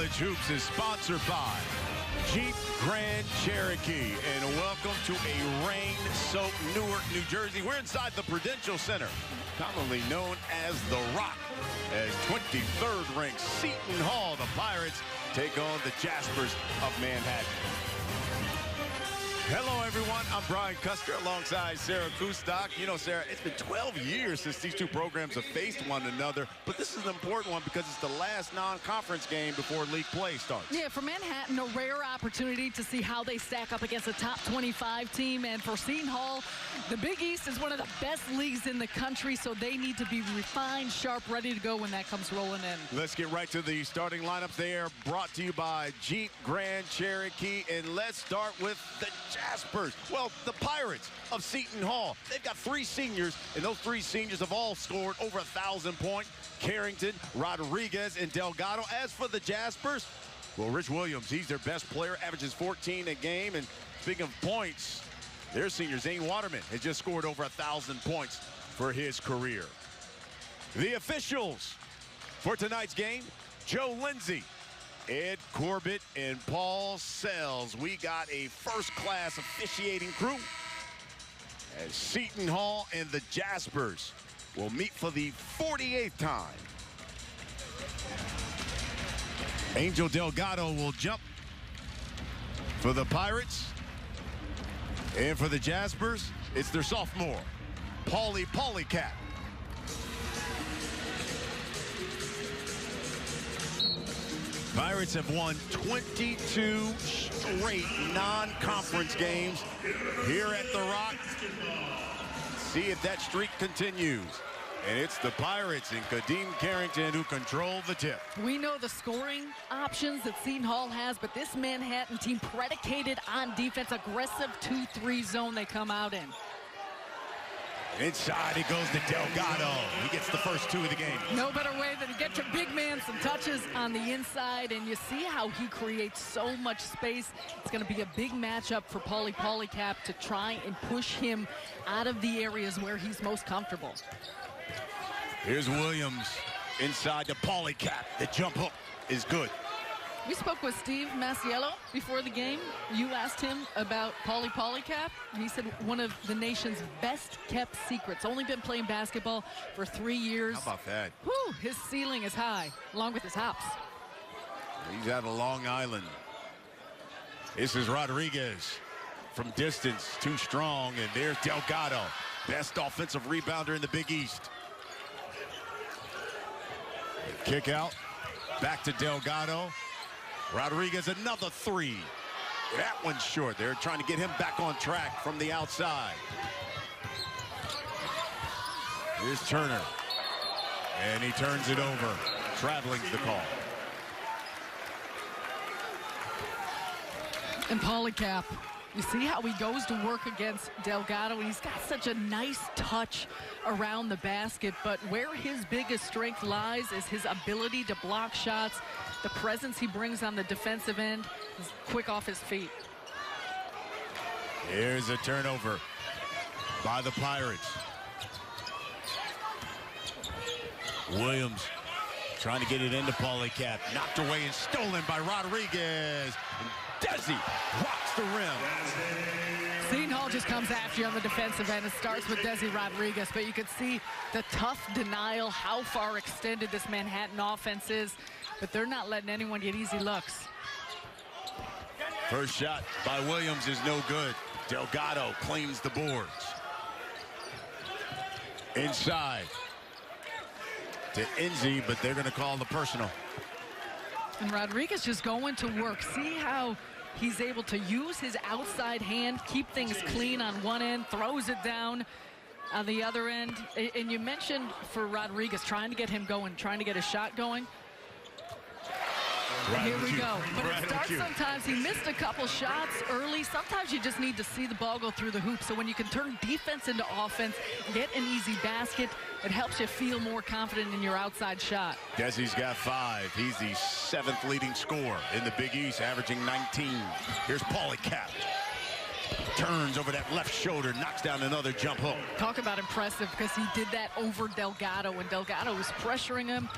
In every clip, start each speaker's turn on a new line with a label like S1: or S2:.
S1: College Hoops is sponsored by Jeep Grand Cherokee. And welcome to a rain-soaked Newark, New Jersey. We're inside the Prudential Center, commonly known as The Rock, as 23rd ranked Seton Hall, the Pirates, take on the Jaspers of Manhattan. Hello, everyone. I'm Brian Custer alongside Sarah Kustok. You know, Sarah, it's been 12 years since these two programs have faced one another, but this is an important one because it's the last non-conference game before league play starts.
S2: Yeah, for Manhattan, a rare opportunity to see how they stack up against a top 25 team. And for Seton Hall, the Big East is one of the best leagues in the country, so they need to be refined, sharp, ready to go when that comes rolling in.
S1: Let's get right to the starting lineups. They are brought to you by Jeep Grand Cherokee, and let's start with the Jaspers. Well, the Pirates of Seton Hall. They've got three seniors, and those three seniors have all scored over 1,000 points. Carrington, Rodriguez, and Delgado. As for the Jaspers, well, Rich Williams, he's their best player, averages 14 a game. And speaking of points, their senior, Zane Waterman, has just scored over 1,000 points for his career. The officials for tonight's game, Joe Lindsay, Ed Corbett, and Paul Sells. We got a first-class officiating crew as Seton Hall and the Jaspers will meet for the 48th time. Angel Delgado will jump for the Pirates. And for the Jaspers, it's their sophomore, Paulie Polycat. Pirates have won 22 straight non-conference games here at The Rock. See if that streak continues. And it's the Pirates and Kadeem Carrington who control the tip. We know the scoring options that Seton Hall has, but this Manhattan team predicated on defense, aggressive 2-3 zone they come out in. Inside it goes to Delgado. He gets the first two of the game. No better way than to get your big man some touches on the inside, and you see how he creates so much space. It's going to be a big matchup for Paulie Polycat to try and push him out of the areas where he's most comfortable. Here's Williams inside to Polycat. The jump hook is good. We spoke with Steve Masiello before the game. You asked him about Paulie Polycat. He said one of the nation's best kept secrets. Only been playing basketball for 3 years. How about that? Whew, his ceiling is high, along with his hops. He's out of Long Island. This is Rodriguez from distance, too strong, and there's Delgado, best offensive rebounder in the Big East. Kick out, back to Delgado. Rodriguez, another three. That one's short. They're trying to get him back on track from the outside. Here's Turner. And he turns it over. Traveling's the call. And Polycat, you see how he goes to work against Delgado. He's got such a nice touch around the basket, but where his biggest strength lies is his ability to block shots. The presence he brings on the defensive end is quick off his feet. Here's a turnover by the Pirates. Williams trying to get it into Polycat. Knocked away and stolen by Rodriguez. And Desi rocks the rim. Seton Hall just comes after you on the defensive end. It starts with Desi Rodriguez, but you can see the tough denial, how far extended this Manhattan offense is. But they're not letting anyone get easy looks. First shot by Williams is no good. Delgado claims the boards. Inside to Enzi, but they're going to call the personal. And Rodriguez just going to work. See how he's able to use his outside hand, keep things clean on one end, throws it down on the other end. And you mentioned for Rodriguez trying to get him going, trying to get a shot going. Right, here we go. But it starts sometimes. He missed a couple shots early. Sometimes you just need to see the ball go through the hoop. So when you can turn defense into offense, get an easy basket, it helps you feel more confident in your outside shot. Desi's got 5. He's the 7th leading scorer in the Big East, averaging 19. Here's Polycat.
S3: Turns over that left shoulder, knocks down another jump hook.
S2: Talk about impressive, because he did that over Delgado, and Delgado was pressuring him.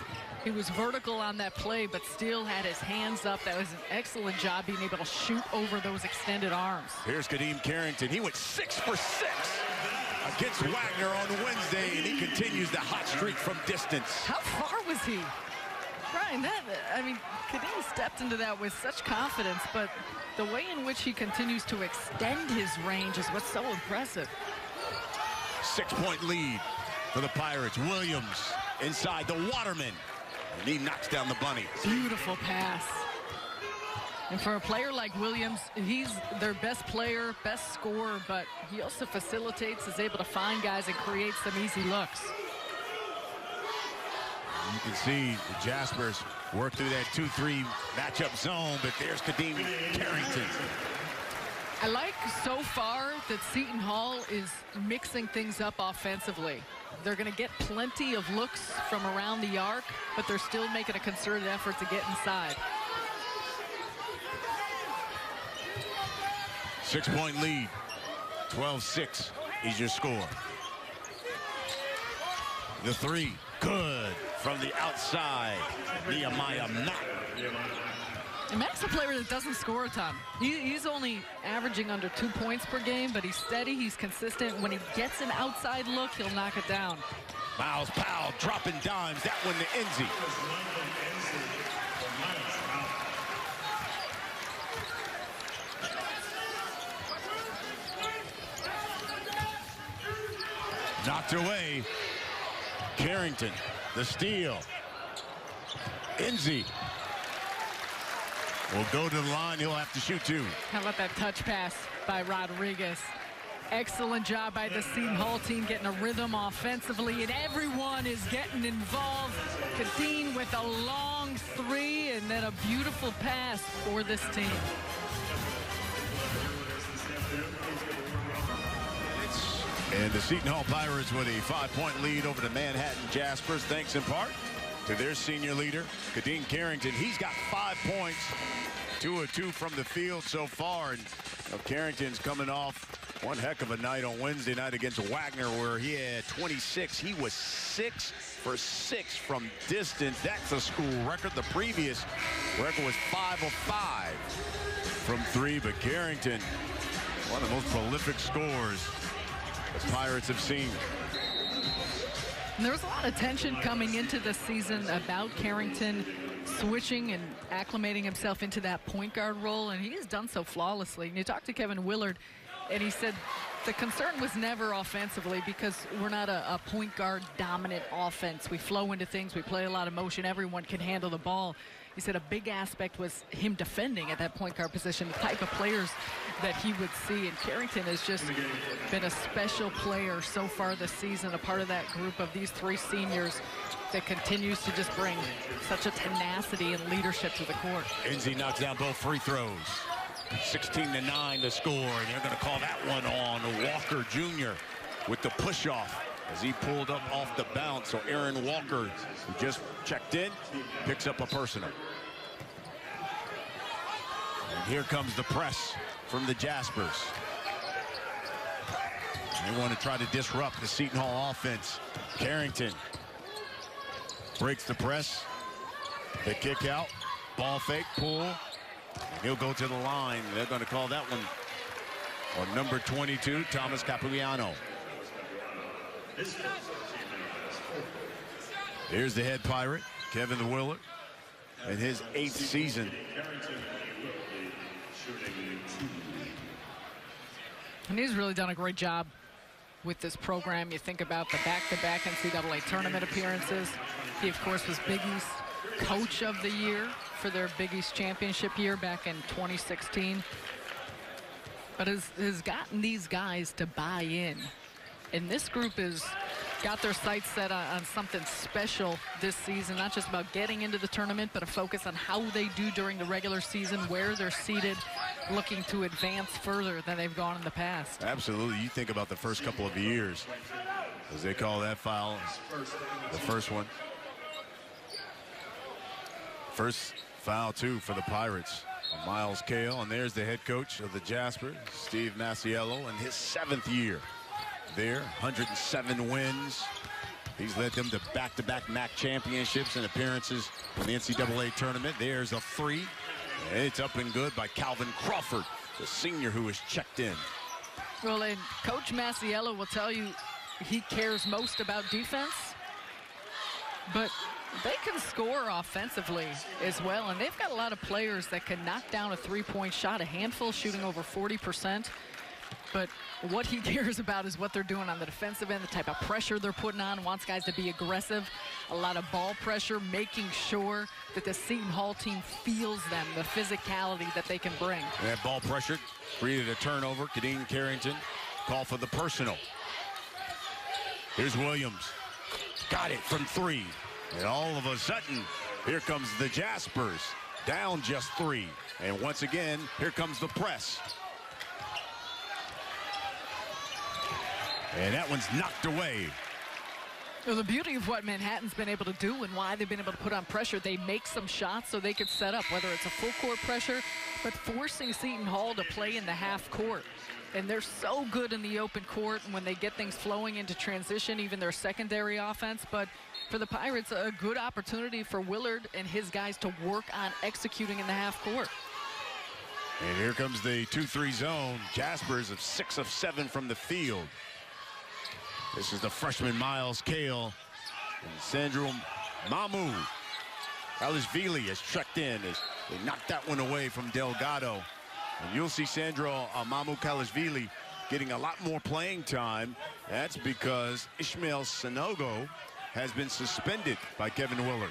S2: He was vertical on that play, but still had his hands up. That was an excellent job being able to shoot over those extended arms.
S3: Here's Kadeem Carrington. He went 6 for 6 against Wagner on Wednesday, and he continues the hot streak from distance.
S2: How far was he? Brian, Kadeem stepped into that with such confidence, but the way in which he continues to extend his range is what's so impressive.
S3: 6-point lead for the Pirates. Williams inside the Waterman, and he knocks down the bunny.
S2: Beautiful pass. And for a player like Williams, he's their best player, best scorer, but he also facilitates, is able to find guys and create some easy looks.
S3: You can see the Jaspers work through that 2-3 matchup zone, but there's Kadeem Carrington.
S2: I like so far that Seton Hall is mixing things up offensively. They're going to get plenty of looks from around the arc, but they're still making a concerted effort to get inside.
S3: 6-point lead. 12-6 is your score. The three, good from the outside. Nehemiah Mack.
S2: And Mack's a player that doesn't score a ton. He's only averaging under 2 points per game, but he's steady, he's consistent. When he gets an outside look, he'll knock it down.
S3: Miles Powell dropping dimes. That one to Enzi. Knocked away. Carrington, the steal. Enzi will go to the line. He'll have to shoot two.
S2: How about that touch pass by Rodriguez? Excellent job by the Seton Hall team getting a rhythm offensively, and everyone is getting involved. Kadeem with a long three, and then a beautiful pass for this team.
S3: And the Seton Hall Pirates with a 5-point lead over the Manhattan Jaspers, thanks in part to their senior leader, Kadeem Carrington. He's got 5 points, 2 of 2 from the field so far. And Carrington's coming off one heck of a night on Wednesday night against Wagner, where he had 26. He was 6 for 6 from distance. That's a school record. The previous record was 5 of 5 from 3. But Carrington, one of the most prolific scorers the Pirates have seen.
S2: And there was a lot of tension coming into the season about Carrington switching and acclimating himself into that point guard role, and he has done so flawlessly. And you talked to Kevin Willard, and he said the concern was never offensively, because we're not a point guard dominant offense. We flow into things, we play a lot of motion, everyone can handle the ball. He said a big aspect was him defending at that point guard position, the type of players that he would see. And Carrington has just been a special player so far this season, a part of that group of these 3 seniors that continues to just bring such a tenacity and leadership to the court.
S3: Enzi knocks down both free throws. 16-9 the score, and they're going to call that one on Walker Jr. with the push-off as he pulled up off the bounce. So Aaron Walker, who just checked in, picks up a personal. And here comes the press from the Jaspers. They want to try to disrupt the Seton Hall offense. Carrington breaks the press. The kick out. Ball fake, pull. He'll go to the line. They're going to call that one on number 22, Thomas Capuano. Here's the head Pirate, Kevin Willard, in his 8th season.
S2: And he's really done a great job with this program. You think about the back-to-back NCAA tournament appearances. He, of course, was Big East Coach of the Year for their Big East Championship year back in 2016. But has gotten these guys to buy in. And this group has got their sights set on something special this season, not just about getting into the tournament, but a focus on how they do during the regular season, where they're seated, looking to advance further than they've gone in the past.
S3: Absolutely. You think about the first couple of years, as they call that foul, the first one. First foul, too, for the Pirates. Miles Cale, and there's the head coach of the Jaspers, Steve Masiello, in his 7th year there. 107 wins. He's led them to back-to-back MAC championships and appearances in the NCAA tournament. There's a 3. And it's up and good by Calvin Crawford, the senior who has checked in.
S2: Well, and Coach Masiello will tell you he cares most about defense, but they can score offensively as well, and they've got a lot of players that can knock down a three-point shot, a handful shooting over 40%. But what he cares about is what they're doing on the defensive end, the type of pressure they're putting on, wants guys to be aggressive, a lot of ball pressure, making sure that the Seton Hall team feels them, the physicality that they can bring.
S3: That ball pressure created a turnover. Kadeen Carrington call for the personal. Here's Williams. Got it from 3. And all of a sudden, here comes the Jaspers, down just 3. And once again, here comes the press. And that one's knocked away.
S2: Well, the beauty of what Manhattan's been able to do and why they've been able to put on pressure, they make some shots so they could set up, whether it's a full court pressure, but forcing Seton Hall to play in the half court. And they're so good in the open court and when they get things flowing into transition, even their secondary offense. But for the Pirates, a good opportunity for Willard and his guys to work on executing in the half court.
S3: And here comes the 2-3 zone. Jaspers of 6 of 7 from the field. This is the freshman Miles Cale. And Sandro Mamu Kalashvili has checked in as they knocked that one away from Delgado. And you'll see Sandro Mamu Kalashvili getting a lot more playing time. That's because Ishmael Sanogo has been suspended by Kevin Willard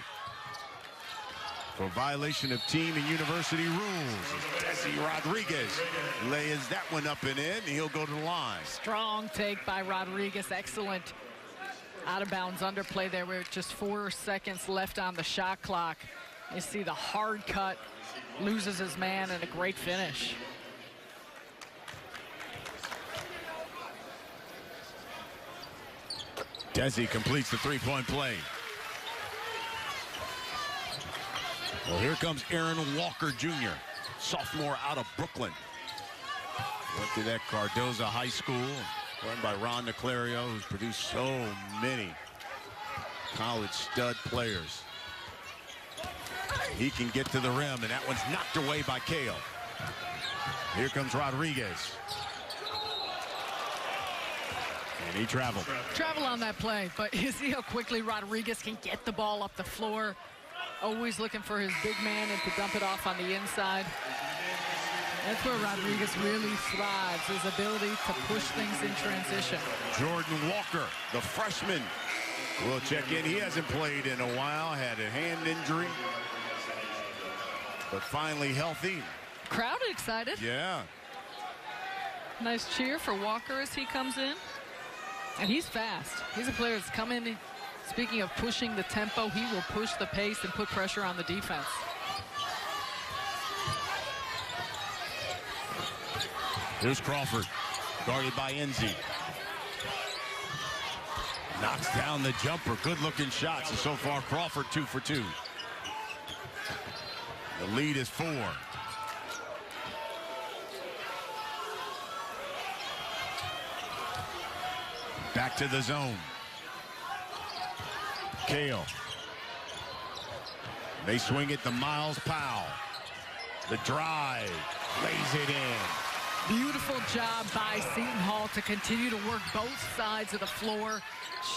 S3: for violation of team and university rules. Desi Rodriguez lays that one up and in. He'll go to the line.
S2: Strong take by Rodriguez. Excellent out of bounds underplay there with just 4 seconds left on the shot clock. You see the hard cut, loses his man, and a great finish.
S3: Desi completes the three-point play. Well, here comes Aaron Walker Jr., sophomore out of Brooklyn. Went to that Cardozo High School, run by Ron Niclario, who's produced so many college stud players. He can get to the rim, and that one's knocked away by Cale. Here comes Rodriguez. And he traveled.
S2: Travel on that play, but you see how quickly Rodriguez can get the ball up the floor. Always looking for his big man and to dump it off on the inside. That's where Rodriguez really thrives, his ability to push things in transition.
S3: Jordan Walker, the freshman, will check in. He hasn't played in a while, had a hand injury, but finally healthy.
S2: Crowd excited.
S3: Yeah.
S2: Nice cheer for Walker as he comes in. And he's fast. He's a player that's come in. Speaking of pushing the tempo, he will push the pace and put pressure on the defense.
S3: Here's Crawford, guarded by Enzi. Knocks down the jumper. Good-looking shots. And so far, Crawford 2 for 2. The lead is 4. Back to the zone. Cale. They swing it to Miles Powell. The drive. Lays it in.
S2: Beautiful job by Seton Hall to continue to work both sides of the floor,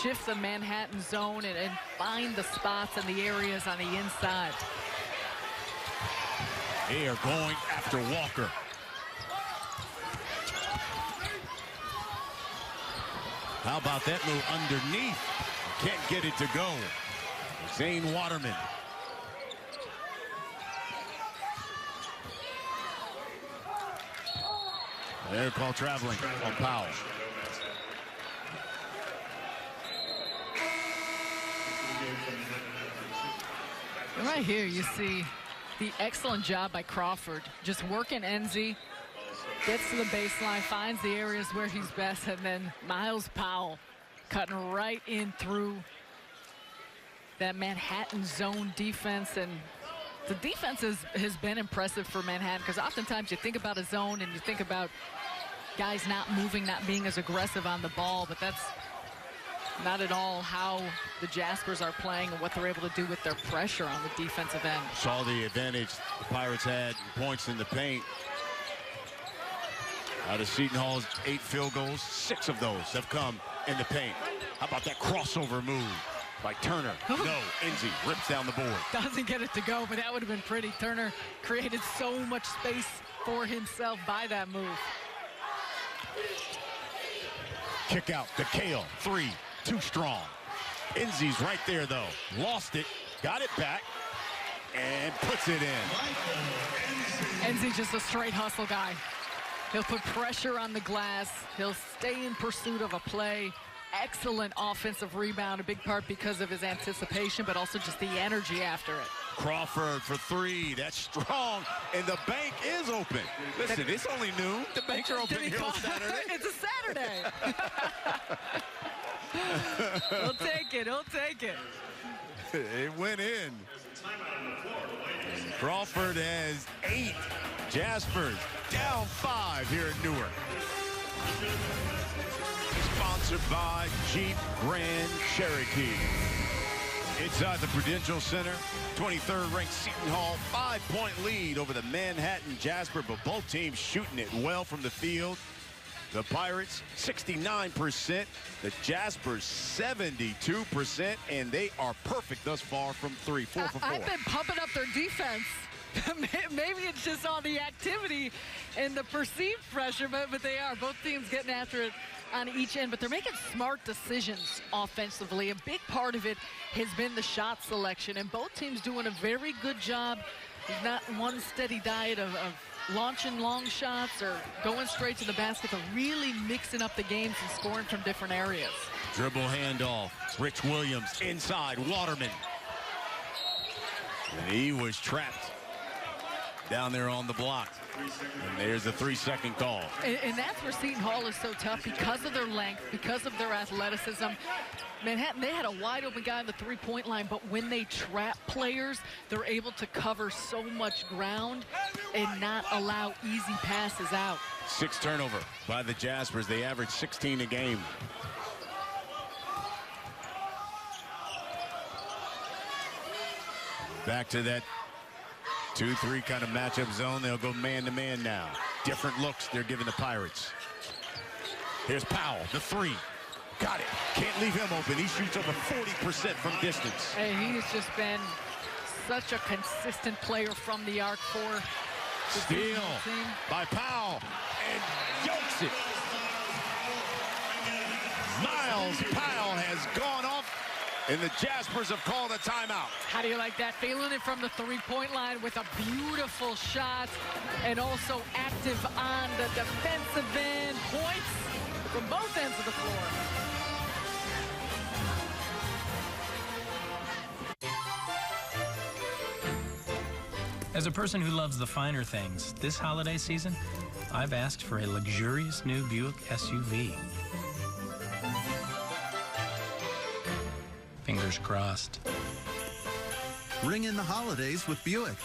S2: shift the Manhattan zone, and find the spots and the areas on the inside.
S3: They are going after Walker. How about that move underneath? Can't get it to go. Zane Waterman. They're called traveling on Powell.
S2: And right here you see the excellent job by Crawford, just working Enzi, gets to the baseline, finds the areas where he's best, and then Miles Powell cutting right in through that Manhattan zone defense and The defense has been impressive for Manhattan, because oftentimes you think about a zone and you think about guys not moving, not being as aggressive on the ball, but that's not at all how the Jaspers are playing and what they're able to do with their pressure on the defensive end.
S3: Saw the advantage the Pirates had points in the paint. Out of Seton Hall's 8 field goals, 6 of those have come in the paint. How about that crossover move by Turner? No, Enzi rips down the board.
S2: Doesn't get it to go, but that would have been pretty. Turner created so much space for himself by that move.
S3: Kick out to Kale, 3, too strong. Enzi's right there though, lost it, got it back, and puts it in.
S2: Enzi's just a straight hustle guy. He'll put pressure on the glass. He'll stay in pursuit of a play. Excellent offensive rebound, a big part because of his anticipation, but also just the energy after it.
S3: Crawford for 3, that's strong, and the bank is open. Listen, it's only noon. The banks are open here on Saturday.
S2: It's a Saturday. He'll take it, he'll take it.
S3: It went in. Crawford has 8. Jaspers down 5 here in Newark. Sponsored by Jeep Grand Cherokee. Inside the Prudential Center, 23rd ranked Seton Hall, 5-point lead over the Manhattan Jasper, but both teams shooting it well from the field. The Pirates 69%, the Jaspers 72%, and they are perfect thus far from 3, 4 for 4.
S2: I've been pumping up their defense. Maybe it's just on the activity and the perceived pressure, but they are. Both teams getting after it on each end, but they're making smart decisions offensively. A big part of it has been the shot selection, and both teams doing a very good job. There's not one steady diet of launching long shots or going straight to the basket, but really mixing up the games and scoring from different areas.
S3: Dribble handoff. Rich Williams inside. Waterman. And he was trapped down there on the block. And there's a 3-second call.
S2: And that's where Seton Hall is so tough, because of their length, because of their athleticism. Manhattan, they had a wide open guy on the 3-point line, but when they trap players, they're able to cover so much ground and not allow easy passes out.
S3: 6 turnover by the Jaspers. They average 16 a game. Back to that 2-3 kind of matchup zone. They'll go man-to-man now. Different looks they're giving the Pirates. Here's Powell, the 3. Got it. Can't leave him open. He shoots over 40% from distance.
S2: Hey, he has just been such a consistent player from the arc for the
S3: steal by Powell, and yokes it. Miles Powell has gone off, and the Jaspers have called a timeout.
S2: How do you like that? Feeling it from the 3-point line with a beautiful shot, and also active on the defensive end. Points from both ends of the floor.
S4: As a person who loves the finer things, this holiday season, I've asked for a luxurious new Buick SUV. Fingers crossed.
S5: Ring in the holidays with Buick.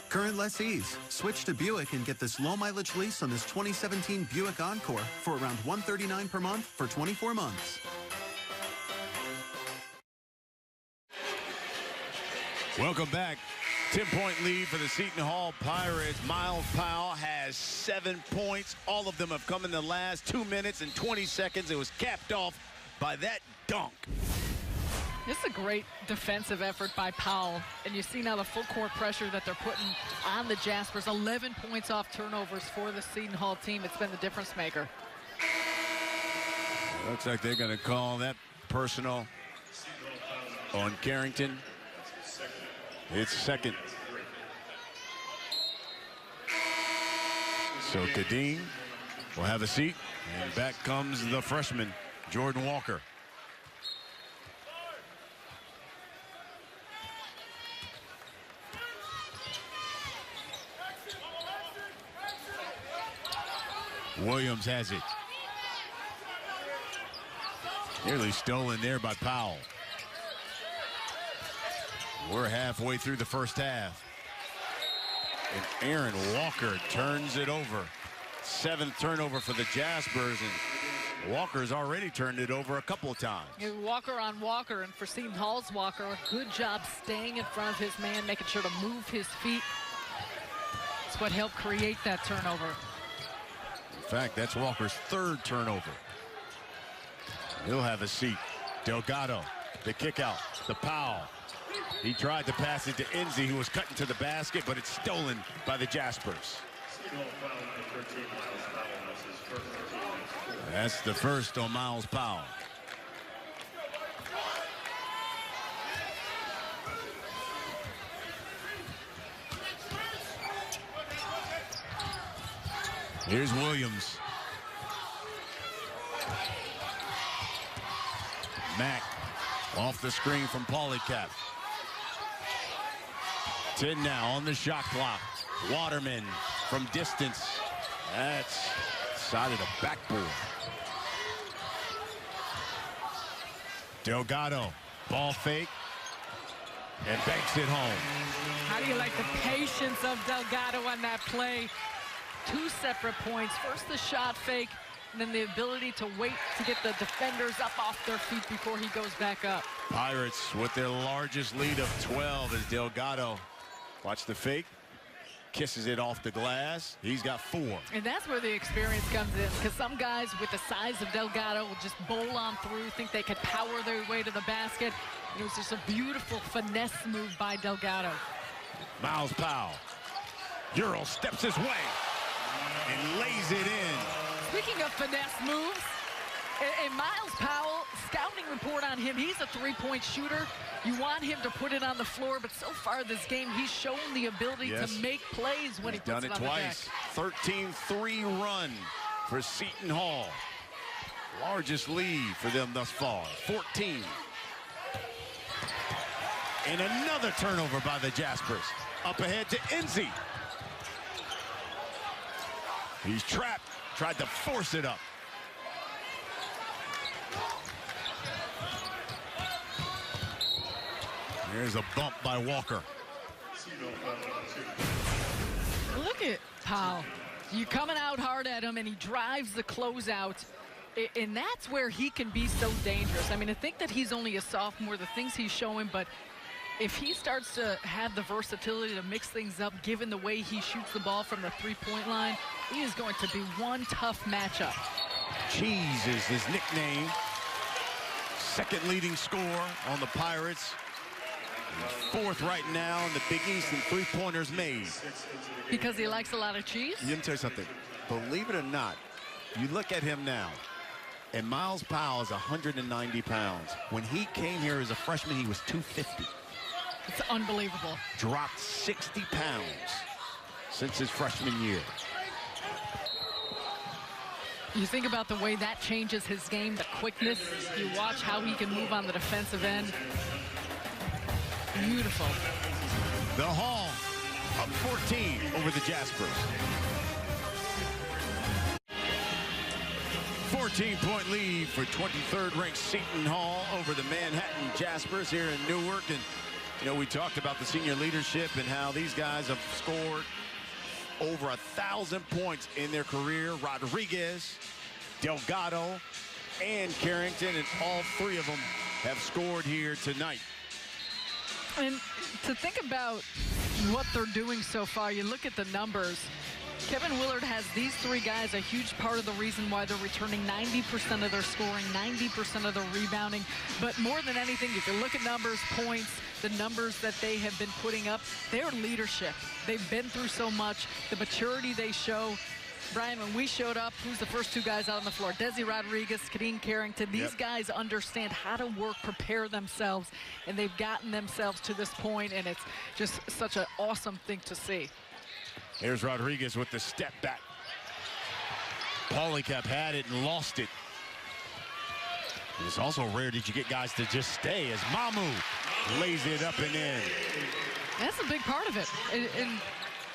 S5: Current lessees, switch to Buick and get this low-mileage lease on this 2017 Buick Encore for around $139 per month for 24 months.
S3: Welcome back. 10-point lead for the Seton Hall Pirates. Miles Powell has 7 points. All of them have come in the last 2 minutes and 20 seconds. It was capped off by that dunk.
S2: This is a great defensive effort by Powell. And you see now the full court pressure that they're putting on the Jaspers. 11 points off turnovers for the Seton Hall team. It's been the difference maker.
S3: Looks like they're going to call that personal on Carrington. It's second. So Kadeen will have a seat, and back comes the freshman, Jordan Walker. Williams has it. Nearly stolen there by Powell. We're halfway through the first half. And Aaron Walker turns it over. 7th turnover for the Jaspers, and Walker's already turned it over a couple of times.
S2: Walker on Walker, and for Seton Hall's Walker, a good job staying in front of his man, making sure to move his feet. That's what helped create that turnover.
S3: In fact, that's Walker's 3rd turnover. He'll have a seat. Delgado, the kick out, the Powell. He tried to pass it to Enzi, who was cutting to the basket, but it's stolen by the Jaspers. That's the first on Miles Powell. Here's Williams. Mack off the screen from Polycap. 10 now on the shot clock. Waterman from distance. That's side of the backboard. Delgado, ball fake, and banks it home.
S2: How do you like the patience of Delgado on that play? 2 separate points. First the shot fake, and then the ability to wait to get the defenders up off their feet before he goes back up.
S3: Pirates with their largest lead of 12 as Delgado, watch the fake, kisses it off the glass. He's got 4.
S2: And that's where the experience comes in, because some guys with the size of Delgado will just bowl on through, think they could power their way to the basket. And it was just a beautiful finesse move by Delgado.
S3: Miles Powell, Euro steps his way and lays it in.
S2: Speaking of finesse moves, and Miles Powell, scouting report on him, he's a 3-point shooter. You want him to put it on the floor, but so far this game, he's shown the ability to make plays when he puts it on the deck.
S3: 13-3 run for Seton Hall. Largest lead for them thus far, 14. And another turnover by the Jaspers. Up ahead to Enzi. He's trapped, tried to force it up. There's a bump by Walker.
S2: Look at Powell. You're coming out hard at him, and he drives the closeout. And that's where he can be so dangerous. I mean, I think that he's only a sophomore, the things he's showing, but if he starts to have the versatility to mix things up, given the way he shoots the ball from the 3-point line, he is going to be one tough matchup.
S3: Cheese is his nickname. 2nd leading scorer on the Pirates. 4th right now in the Big East in 3-pointers made.
S2: Because he likes a lot of cheese?
S3: Let me tell you something. Believe it or not, you look at him now, and Miles Powell is 190 pounds. When he came here as a freshman, he was 250.
S2: It's unbelievable.
S3: Dropped 60 pounds since his freshman year.
S2: You think about the way that changes his game, the quickness. You watch how he can move on the defensive end. Beautiful.
S3: The Hall up 14 over the Jaspers. 14-point lead for 23rd ranked Seton Hall over the Manhattan Jaspers here in Newark. And you know, we talked about the senior leadership and how these guys have scored over 1,000 points in their career. Rodriguez, Delgado, and Carrington, and all 3 of them have scored here tonight.
S2: And to think about what they're doing so far, you look at the numbers. Kevin Willard has these 3 guys a huge part of the reason why they're returning 90% of their scoring, 90% of their rebounding. But more than anything, if you look at numbers, points, the numbers that they have been putting up, their leadership. They've been through so much, the maturity they show. Brian, when we showed up, who's the first 2 guys out on the floor? Desi Rodriguez, Kadeem Carrington. These guys understand how to work, prepare themselves, and they've gotten themselves to this point, and it's just such an awesome thing to see.
S3: Here's Rodriguez with the step back. Polycap had it and lost it. It's also rare that you get guys to just stay as Mamu lays it up and in.
S2: That's a big part of it. And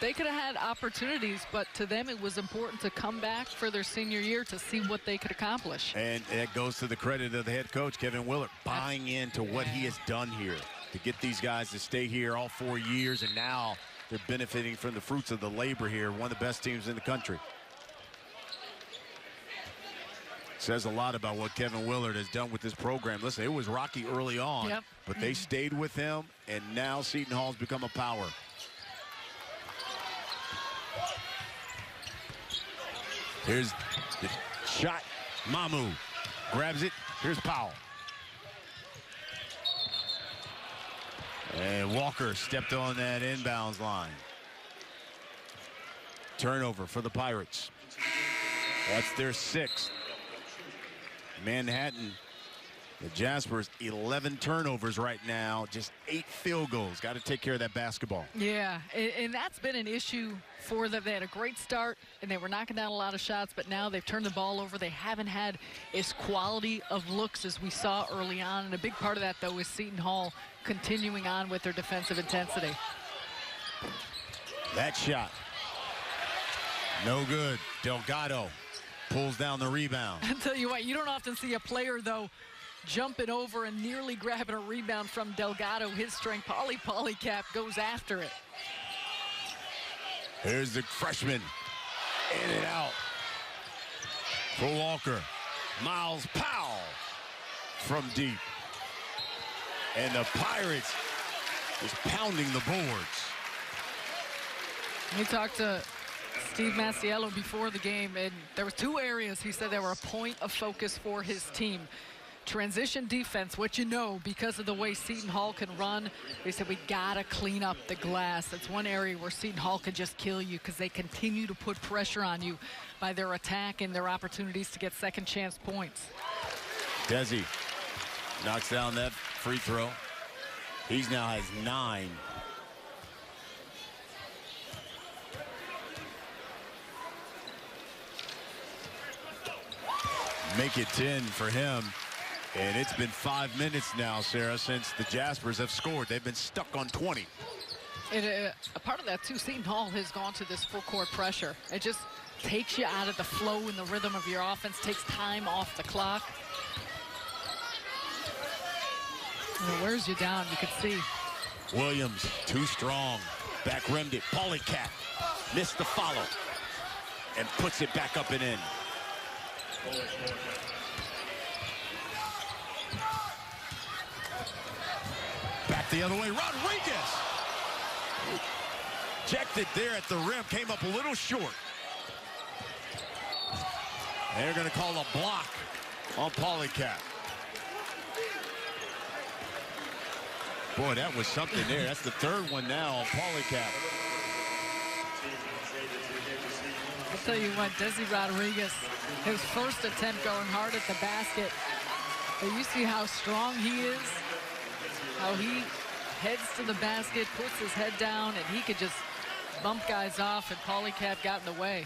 S2: they could have had opportunities, but to them it was important to come back for their senior year to see what they could accomplish.
S3: And that goes to the credit of the head coach, Kevin Willard, buying into what he has done here. to get these guys to stay here all 4 years, and now they're benefiting from the fruits of the labor here. One of the best teams in the country. Says a lot about what Kevin Willard has done with this program. Listen, it was rocky early on, but they stayed with him, and now Seton Hall's become a power. Here's the shot. Mamu grabs it. Here's Powell. And Walker stepped on that inbounds line. Turnover for the Pirates. That's their 6th. Manhattan, the Jaspers, 11 turnovers right now, just 8 field goals. Got to take care of that basketball.
S2: Yeah, and that's been an issue for them. They had a great start, and they were knocking down a lot of shots, but now they've turned the ball over. They haven't had as quality of looks as we saw early on, and a big part of that, though, is Seton Hall continuing on with their defensive intensity.
S3: That shot, no good. Delgado pulls down the rebound.
S2: I'll tell you what, you don't often see a player, though, jumping over and nearly grabbing a rebound from Delgado. His strength, Polycap goes after it.
S3: Here's the freshman. In and out for Walker. Miles Powell from deep. And the Pirates is pounding the boards.
S2: We talked to Steve Masiello before the game, and there were 2 areas he said they were a point of focus for his team. Transition defense, what you know, because of the way Seton Hall can run. They said we gotta clean up the glass. That's one area where Seton Hall can just kill you because they continue to put pressure on you by their attack and their opportunities to get second chance points.
S3: Desi knocks down that free throw. He's now has 9. Make it 10 for him. And it's been 5 minutes now, Sarah, since the Jaspers have scored. They've been stuck on 20.
S2: And a part of that, too, Seton Hall has gone to this full-court pressure. It just takes you out of the flow and the rhythm of your offense, takes time off the clock. And it wears you down, you can see.
S3: Williams, too strong. Back rimmed it. Polycat missed the follow and puts it back up and in. Back the other way, Rodriguez. Checked it there at the rim, came up a little short. They're going to call a block on Polycat. Boy, that was something there. That's the 3rd one now on Polycat.
S2: I'll tell you what, Desi Rodriguez, his first attempt going hard at the basket. But you see how strong he is, how he heads to the basket, puts his head down, and he could just bump guys off, and Polycat got in the way.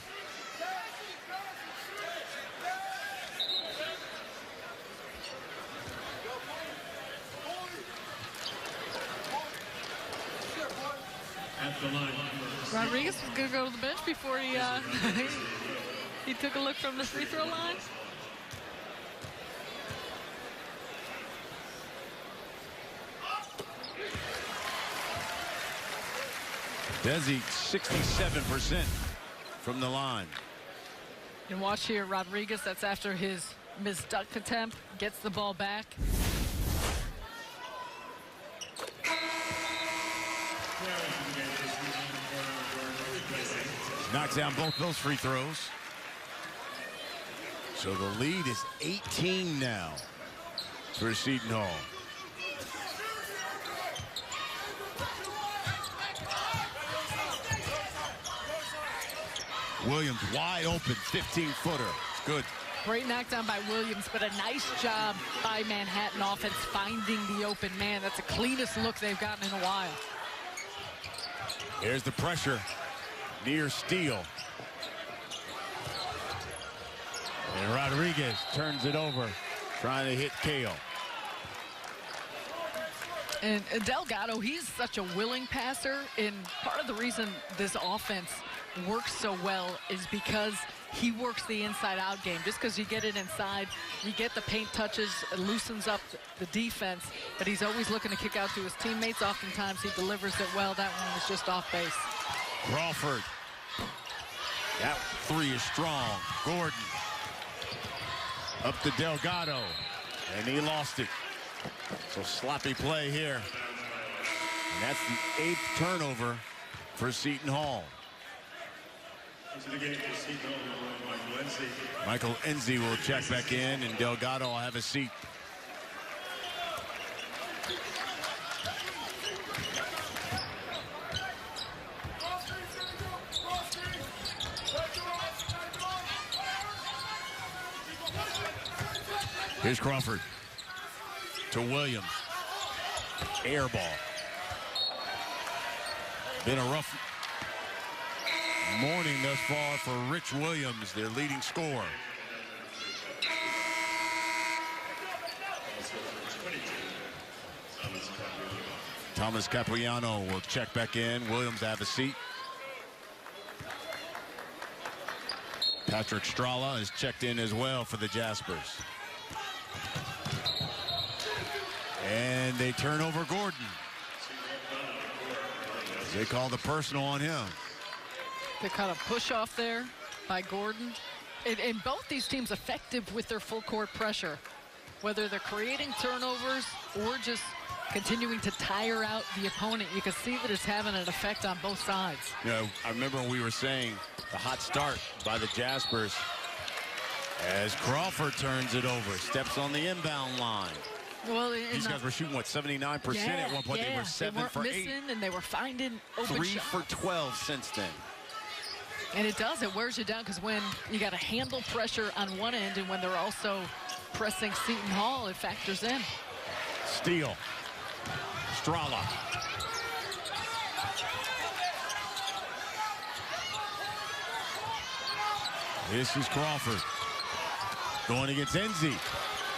S2: Rodriguez was going to go to the bench before he he took a look from the free throw line.
S3: Desi, 67% from the line.
S2: And watch here, Rodriguez, that's after his missed dunk attempt, gets the ball back.
S3: Knocks down both those free throws. So the lead is 18 now for Seton Hall. Williams wide open, 15-footer. Good.
S2: Great knockdown by Williams, but a nice job by Manhattan offense finding the open man. That's the cleanest look they've gotten in a while.
S3: Here's the pressure. Near steal. And Rodriguez turns it over, trying to hit Kale.
S2: And Delgado, he's such a willing passer, and part of the reason this offense works so well is because he works the inside-out game. Just because you get it inside, you get the paint touches, it loosens up the defense, but he's always looking to kick out to his teammates. Oftentimes he delivers it well. That one was just off base.
S3: Crawford. That three is strong. Gordon. Up to Delgado. And he lost it. So sloppy play here. And that's the 8th turnover for Seton Hall.
S6: Into the game for Seton Hall,
S3: Michael Enzi will check back in, and Delgado will have a seat. Here's Crawford to Williams. Air ball. Been a rough morning thus far for Rich Williams, their leading scorer. Thomas Capuano will check back in. Williams have a seat. Patrick Strala is checked in as well for the Jaspers. And they turn over Gordon. They call the personal on him.
S2: They kind of push off there by Gordon. And both these teams effective with their full court pressure, whether they're creating turnovers or just continuing to tire out the opponent. You can see that it's having an effect on both sides.
S3: You know, I remember when we were saying the hot start by the Jaspers as Crawford turns it over, steps on the inbound line.
S2: Well,
S3: these guys were shooting, what, 79% at one point? They were 7 for 8.
S2: And they were finding open
S3: 3
S2: shots.
S3: for 12 since then.
S2: And it does. It wears you down because when you got to handle pressure on one end and when they're also pressing Seton Hall, it factors in.
S3: Steele. Strala. This is Crawford. Going against Enzi.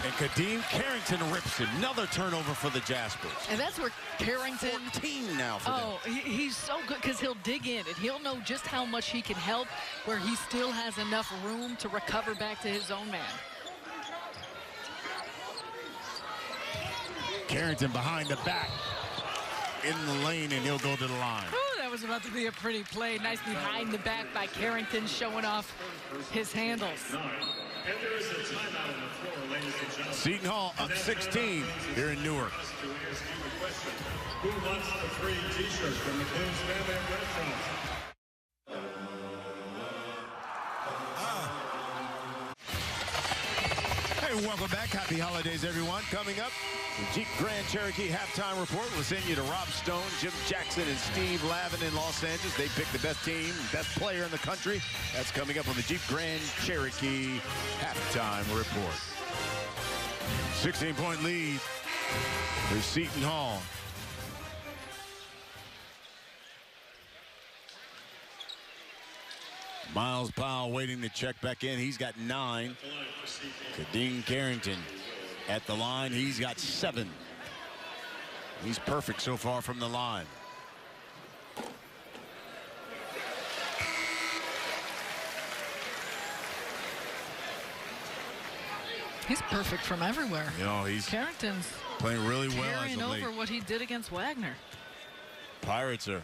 S3: And Kadeem Carrington rips it. Another turnover for the Jaspers.
S2: And that's where Carrington...
S3: 14 now for them.
S2: He's so good because he'll dig in and he'll know just how much he can help where he still has enough room to recover back to his own man.
S3: Carrington behind the back. In the lane, and he'll go to the line.
S2: Ooh, that was about to be a pretty play. Nice behind the back by Carrington, showing off his handles.
S6: And there is a timeout on the floor, ladies and gentlemen.
S3: Seton Hall up 16 here in Newark.
S6: Who wants the free t-shirt from the Coons Family of Restaurants?
S3: Hey, welcome back. Happy holidays, everyone. Coming up, the Jeep Grand Cherokee halftime report. We'll send you to Rob Stone, Jim Jackson, and Steve Lavin in Los Angeles. They picked the best team, best player in the country. That's coming up on the Jeep Grand Cherokee halftime report. 16-point lead for Seton Hall. Miles Powell waiting to check back in. He's got 9. Kadeem Carrington at the line. He's got 7. He's perfect so far from the line.
S2: He's perfect from everywhere.
S3: You know, he's
S2: Carrington's
S3: playing really well as
S2: carrying
S3: of late.
S2: over what he did against Wagner.
S3: Pirates are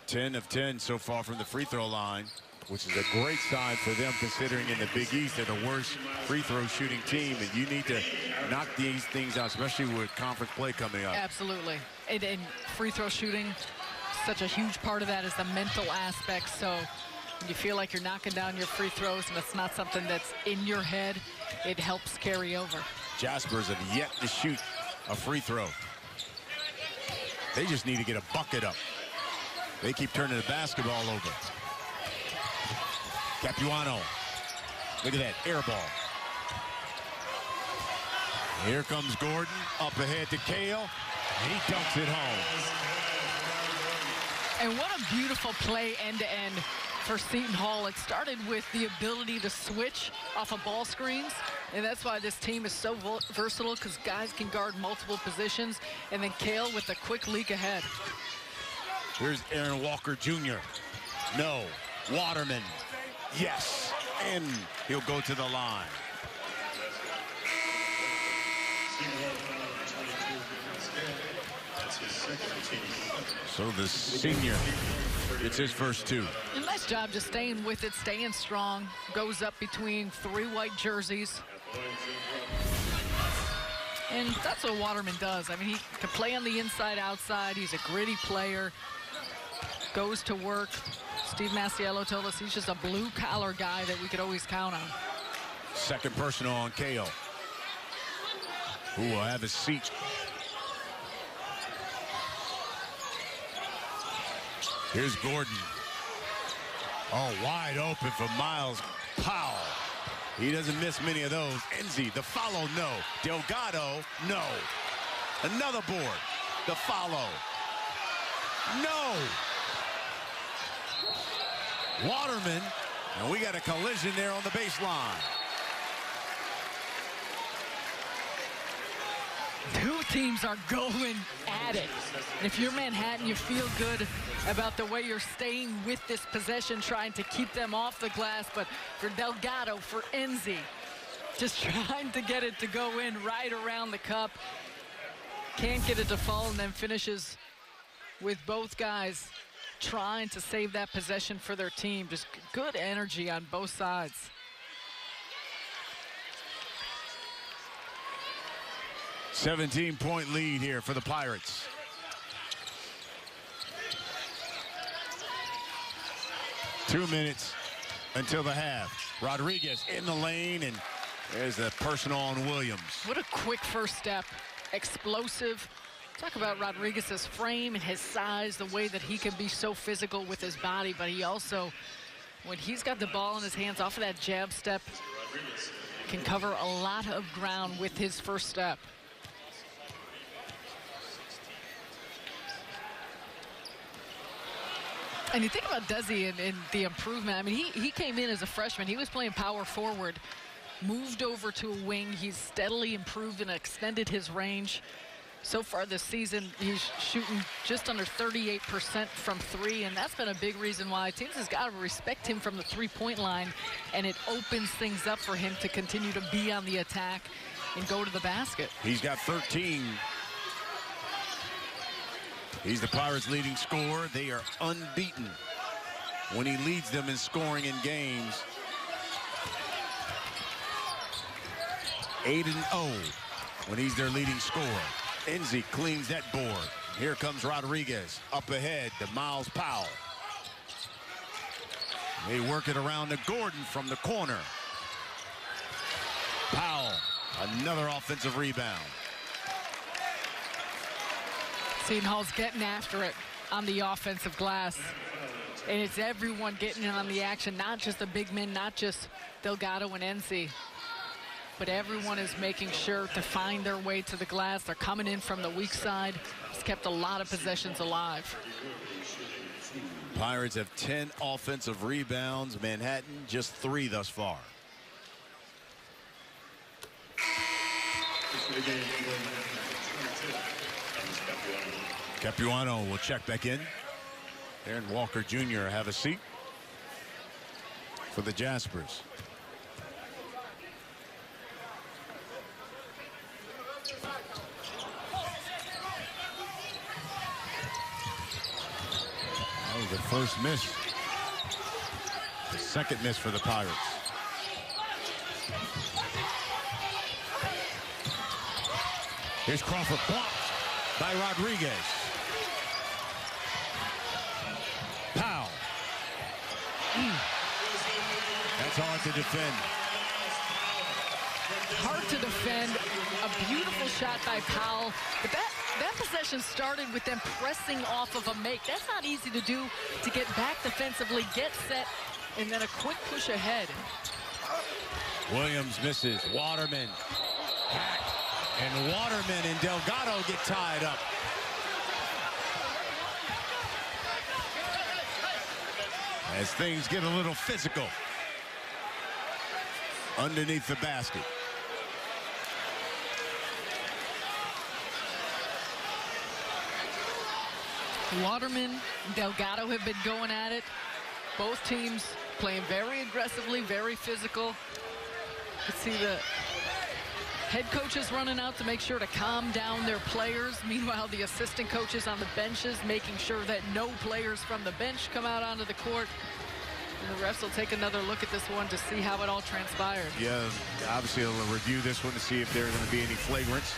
S3: 10 of 10 so far from the free throw line, which is a great sign for them considering in the Big East they're the worst free throw shooting team, and you need to knock these things out, especially with conference play coming up.
S2: Absolutely. And free throw shooting, such a huge part of that is the mental aspect. So when you feel like you're knocking down your free throws and it's not something that's in your head, it helps carry over.
S3: Jaspers have yet to shoot a free throw. They just need to get a bucket up. They keep turning the basketball over. Capuano. Look at that, air ball. Here comes Gordon, up ahead to Cale, and he dunks it home.
S2: And what a beautiful play end-to-end for Seton Hall. It started with the ability to switch off of ball screens, and that's why this team is so versatile, because guys can guard multiple positions, and then Cale with a quick leak ahead.
S3: Here's Aaron Walker Jr. No. Waterman. Yes. and he'll go to the line. So the senior gets his first 2.
S2: A nice job just staying with it, staying strong. Goes up between 3 white jerseys. And that's what Waterman does. I mean, he can play on the inside, outside. He's a gritty player. Goes to work. Steve Masiello told us he's just a blue-collar guy that we could always count on.
S3: Second personal on Kale, who will have his seat. Here's Gordon. Oh, wide open for Miles Powell. He doesn't miss many of those. Enzi, the follow, no. Delgado, no. Another board. The follow. No. Waterman, and we got a collision there on the baseline.
S2: Two teams are going at it. And if you're Manhattan, you feel good about the way you're staying with this possession, trying to keep them off the glass. But for Delgado, for Enzi, just trying to get it to go in right around the cup. Can't get it to fall, and then finishes with both guys trying to save that possession for their team. Just good energy on both sides.
S3: $17-point lead here for the Pirates. Two minutes until the half. Rodriguez in the lane, and there's the personal on Williams.
S2: What a quick first step. Explosive. Talk about Rodriguez's frame and his size, the way that he can be so physical with his body, but he also, when he's got the ball in his hands off of that jab step, can cover a lot of ground with his first step. And you think about Desi and the improvement. I mean, he came in as a freshman. He was playing power forward, moved over to a wing. He's steadily improved and extended his range. So far this season, he's shooting just under 38% from 3, and that's been a big reason why teams has got to respect him from the three-point line, and it opens things up for him to continue to be on the attack and go to the basket.
S3: He's got 13. He's the Pirates' leading scorer. They are unbeaten when he leads them in scoring in games. 8-0 when he's their leading scorer. Enzi cleans that board. Here comes Rodriguez up ahead to Miles Powell. They work it around to Gordon from the corner. Powell, another offensive rebound.
S2: Seton Hall's getting after it on the offensive glass. And it's everyone getting in on the action, not just the big men, not just Delgado and Enzi. But everyone is making sure to find their way to the glass. They're coming in from the weak side. It's kept a lot of possessions alive.
S3: Pirates have 10 offensive rebounds. Manhattan just 3 thus far. Capuano will check back in. Aaron Walker Jr. have a seat for the Jaspers. That was the first miss. The second miss for the Pirates. Here's Crawford, blocked by Rodriguez. Powell. That's hard to defend.
S2: Hard to defend. A beautiful shot by Powell. But that possession started with them pressing off of a make. That's not easy to do, to get back defensively, get set, and then a quick push ahead.
S3: Williams misses. Waterman. Hack. And Waterman and Delgado get tied up. As things get a little physical underneath the basket.
S2: Waterman and Delgado have been going at it. Both teams playing very aggressively, very physical. You can see the head coaches running out to make sure to calm down their players. Meanwhile, the assistant coaches on the benches making sure that no players from the bench come out onto the court. And the refs will take another look at this one to see how it all transpired.
S3: Yeah, obviously they'll review this one to see if there are going to be any flagrants.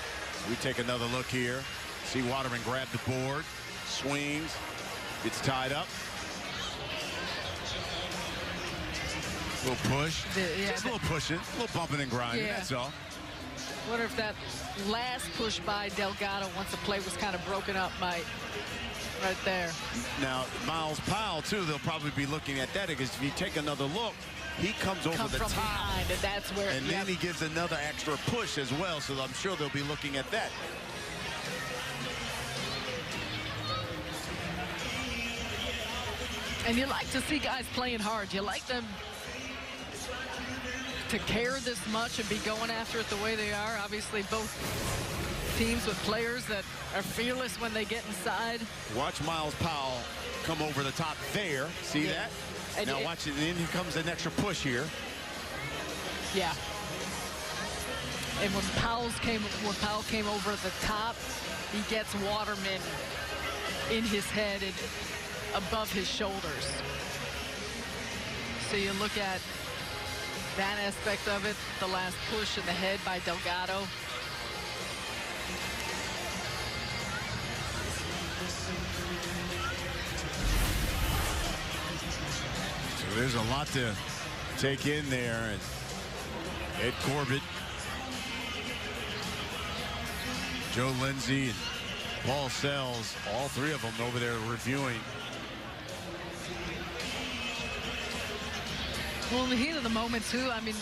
S3: We take another look here. See Waterman grab the board, swings, gets tied up. A little push, just a little pushing, a little bumping and grinding, that's all.
S2: Wonder if that last push by Delgado, once the play was kind of broken up, might right there.
S3: Now, Miles Powell, too, they'll probably be looking at that because if you take another look, he comes over the top.
S2: Behind, and that's where.
S3: And then he gives another extra push as well, so I'm sure they'll be looking at that.
S2: And you like to see guys playing hard. You like them to care this much and be going after it the way they are. Obviously, both teams with players that are fearless when they get inside.
S3: Watch Miles Powell come over the top there. See that? And now watch it, and then here comes an extra push here.
S2: Yeah. And when Powell came over the top, he gets Waterman in his head and above his shoulders. So you look at that aspect of it, the last push in the head by Delgado.
S3: So there's a lot to take in there. And Ed Corbett, Joe Lindsay, and Paul Sells, all three of them over there reviewing.
S2: Well, in the heat of the moment, too, I mean,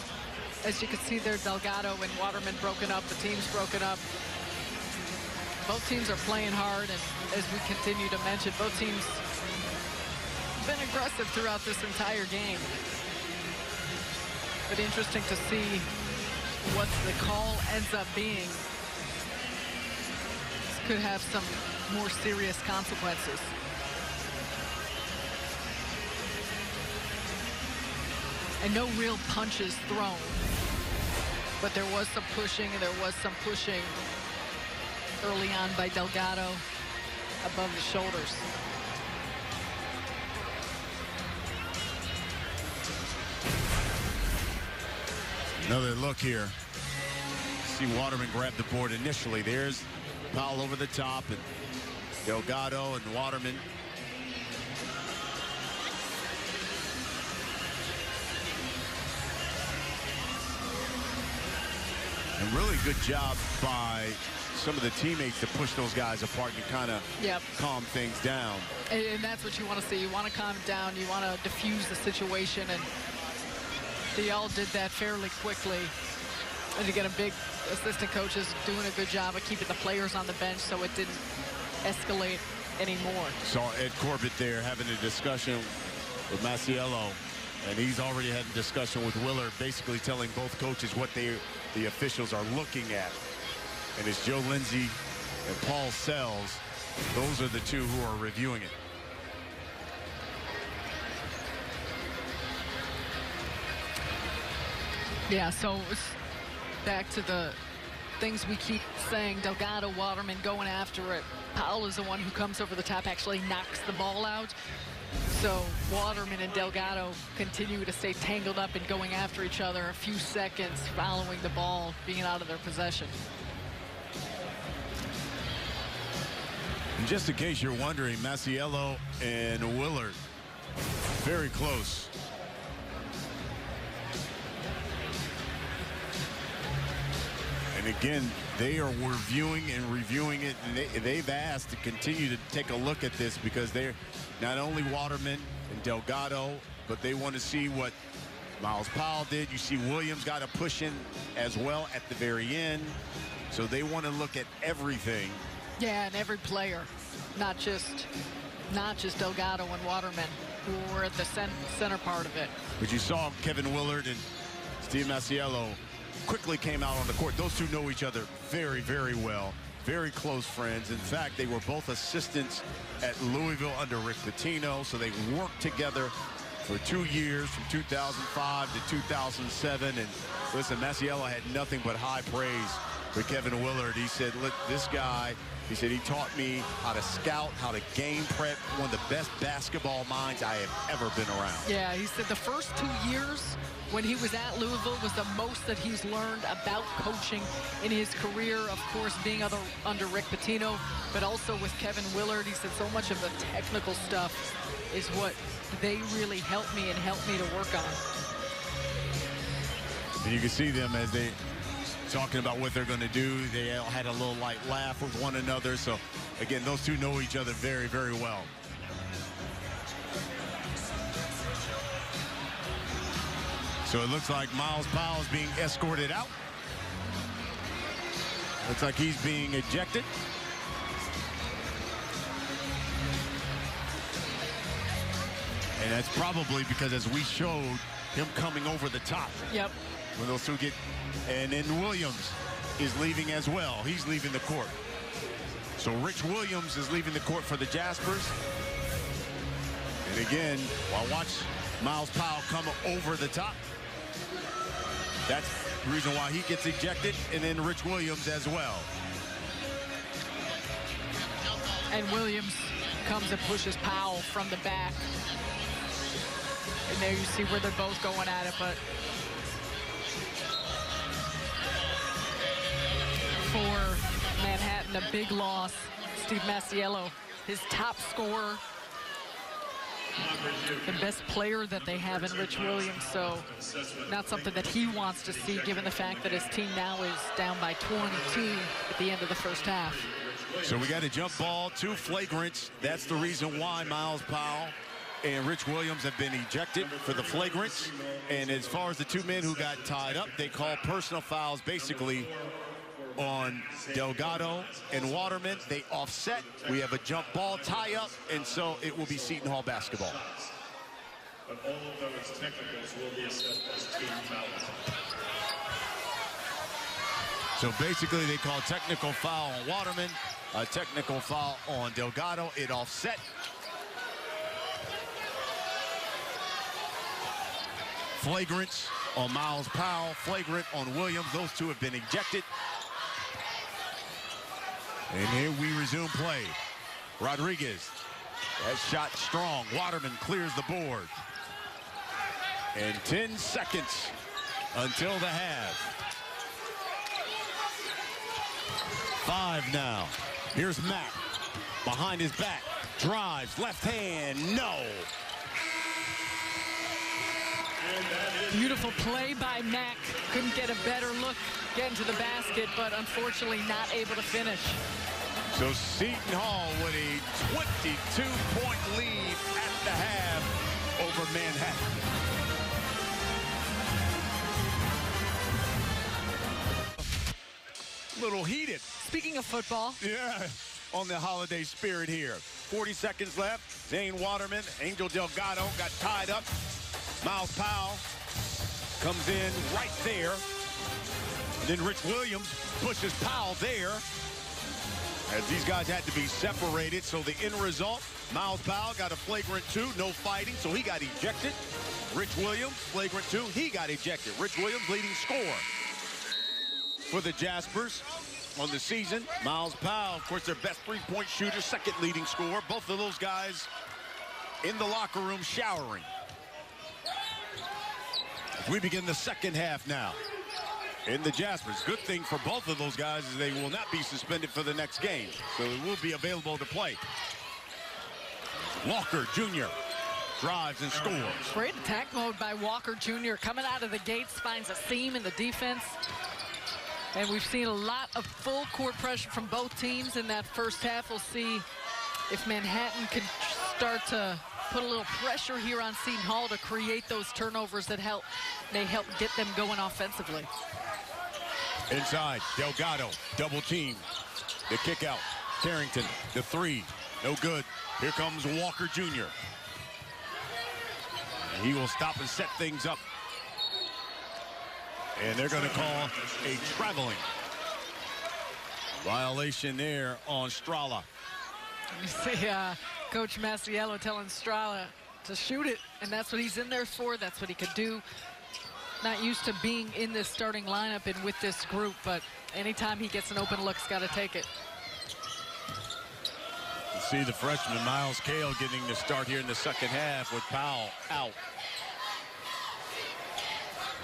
S2: as you can see there, Delgado and Waterman broken up, the team's broken up. Both teams are playing hard, and as we continue to mention, both teams have been aggressive throughout this entire game. But interesting to see what the call ends up being. This could have some more serious consequences. And no real punches thrown. But there was some pushing, and there was some pushing early on by Delgado above the shoulders.
S3: Another look here. See Waterman grab the board initially. There's Powell over the top, and Delgado and Waterman. And really good job by some of the teammates to push those guys apart and kind of calm things down.
S2: And that's what you want to see. You want to calm down. You want to diffuse the situation. And they all did that fairly quickly. And again, big assistant coaches doing a good job of keeping the players on the bench so it didn't escalate anymore.
S3: Saw Ed Corbett there having a discussion with Masiello. And he's already had a discussion with Willard, basically telling both coaches what the officials are looking at. And it's Joe Lindsay and Paul Sells. Those are the two who are reviewing it.
S2: Yeah, so it's back to the things we keep saying. Delgado, Waterman going after it. Powell is the one who comes over the top, actually knocks the ball out. So Waterman and Delgado continue to stay tangled up and going after each other a few seconds following the ball being out of their possession.
S3: And just in case you're wondering, Masiello and Willard very close. And again, they are reviewing and reviewing it, and they've asked to continue to take a look at this because they're not only Waterman and Delgado, but they want to see what Miles Powell did. You see Williams got a push in as well at the very end. So they want to look at everything.
S2: Yeah, and every player, not just Delgado and Waterman, who were at the center part of it.
S3: But you saw Kevin Willard and Steve Masiello quickly came out on the court. Those two know each other very, very well. Very close friends. In fact, they were both assistants at Louisville under Rick Pitino, so they worked together for 2 years, from 2005 to 2007. And listen, Masiello had nothing but high praise for Kevin Willard. He said, look, this guy, he said, he taught me how to scout, how to game prep, one of the best basketball minds I have ever been around.
S2: Yeah, he said the first 2 years when he was at Louisville was the most that he's learned about coaching in his career, of course, being under Rick Pitino, but also with Kevin Willard. He said so much of the technical stuff is what they really helped me to work on.
S3: And you can see them as they talking about what they're going to do. They all had a little light laugh with one another. So, again, those two know each other very, very well. So it looks like Myles Powell is being escorted out. Looks like he's being ejected. And that's probably because, as we showed, him coming over the top.
S2: Yep.
S3: When those two get, and then Williams is leaving as well. He's leaving the court. So Rich Williams is leaving the court for the Jaspers. And again, I'll watch Myles Powell come over the top. That's the reason why he gets ejected, and then Rich Williams as well.
S2: And Williams comes and pushes Powell from the back. And there you see where they're both going at it, but for Manhattan, a big loss. Steve Masiello, his top scorer, the best player that they have in Rich Williams, so not something that he wants to see, given the fact that his team now is down by 22 at the end of the first half.
S3: So we got a jump ball, 2 flagrants. That's the reason why Myles Powell and Rich Williams have been ejected for the flagrants. And as far as the 2 men who got tied up, they call personal fouls basically on Delgado and Waterman. They offset. We have a jump ball tie-up, and so it will be Seton Hall basketball.
S6: But all of those technicals will be assessed as team fouls.
S3: So basically, they call technical foul on Waterman, a technical foul on Delgado. It offset. Flagrants on Myles Powell, flagrant on Williams. Those 2 have been ejected. And here we resume play. Rodriguez, that shot strong. Waterman clears the board. And 10 seconds until the half. 5 now. Here's Mack behind his back. Drives, left hand, no.
S2: Beautiful play by Mack. Couldn't get a better look getting to the basket, but unfortunately not able to finish.
S3: So Seton Hall with a 22-point lead at the half over Manhattan. Little heated.
S2: Speaking of football.
S3: Yeah, on the holiday spirit here. 40 seconds left. Zane Waterman, Angel Delgado got tied up. Myles Powell comes in right there. And then Rich Williams pushes Powell there. As these guys had to be separated, so the end result, Myles Powell got a flagrant 2, no fighting, so he got ejected. Rich Williams, flagrant 2, he got ejected. Rich Williams, leading scorer for the Jaspers on the season. Myles Powell, of course, their best 3-point shooter, second leading scorer. Both of those guys in the locker room showering. We begin the second half now. In the Jaspers. Good thing for both of those guys is they will not be suspended for the next game. So they will be available to play. Walker Jr. drives and scores.
S2: Great attack mode by Walker Jr. Coming out of the gates, finds a seam in the defense. And we've seen a lot of full court pressure from both teams in that first half. We'll see if Manhattan can start to put a little pressure here on Seton Hall to create those turnovers that may help get them going offensively.
S3: Inside, Delgado, double team. The kick out, Carrington, the 3, no good. Here comes Walker Jr. And he will stop and set things up. And they're going to call a traveling violation there on Strala.
S2: You see Coach Masiello telling Strala, to shoot it, and that's what he's in there for. That's what he could do. Not used to being in this starting lineup and with this group, but anytime he gets an open look, he's got to take it.
S3: You see the freshman Miles Cale getting the start here in the second half with Powell out.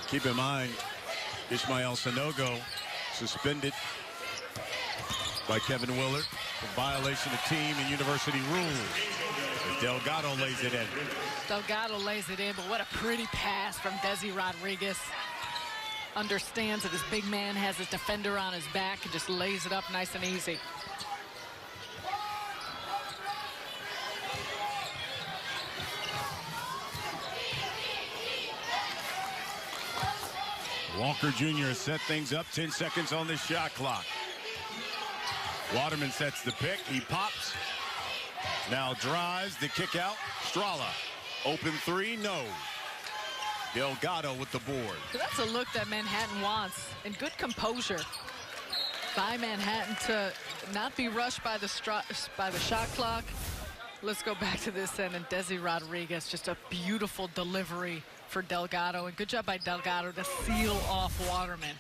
S3: Keep in mind, Ishmael Sanogo suspended by Kevin Willard for violation of team and university rules. As Delgado lays it in.
S2: Delgado lays it in, but what a pretty pass from Desi Rodriguez. Understands that his big man has his defender on his back and just lays it up nice and easy.
S3: Walker Jr. set things up, 10 seconds on the shot clock. Waterman sets the pick, he pops. Now drives, the kick out, Strala. Open three, no. Delgado with the board.
S2: So that's a look that Manhattan wants, and good composure by Manhattan to not be rushed by the shot clock. Let's go back to this end, and Desi Rodriguez, just a beautiful delivery for Delgado, and good job by Delgado to seal off Waterman.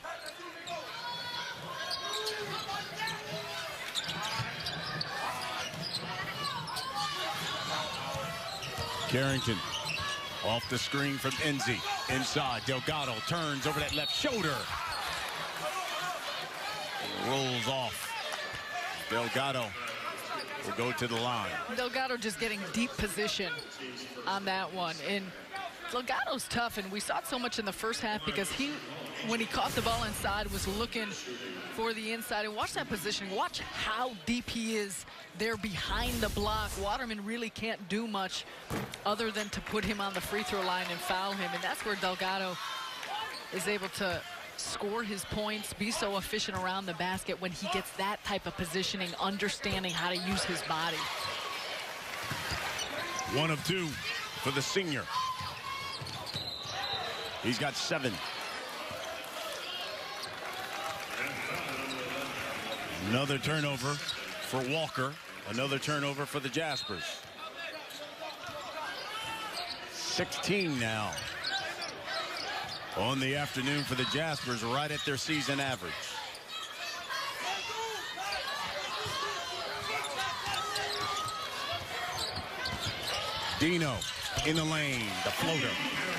S3: Carrington off the screen from Enzi. Inside, Delgado turns over that left shoulder. Rolls off. Delgado will go to the line.
S2: Delgado just getting deep position on that one. And Delgado's tough, and we saw it so much in the first half because when he caught the ball inside, was looking for the inside. And watch that positioning. Watch how deep he is there behind the block. Waterman really can't do much other than to put him on the free throw line and foul him. And that's where Delgado is able to score his points, be so efficient around the basket when he gets that type of positioning, understanding how to use his body.
S3: 1 of 2 for the senior. He's got 7. Another turnover for Walker. Another turnover for the Jaspers. 16 now on the afternoon for the Jaspers, right at their season average. Dino in the lane, the floater.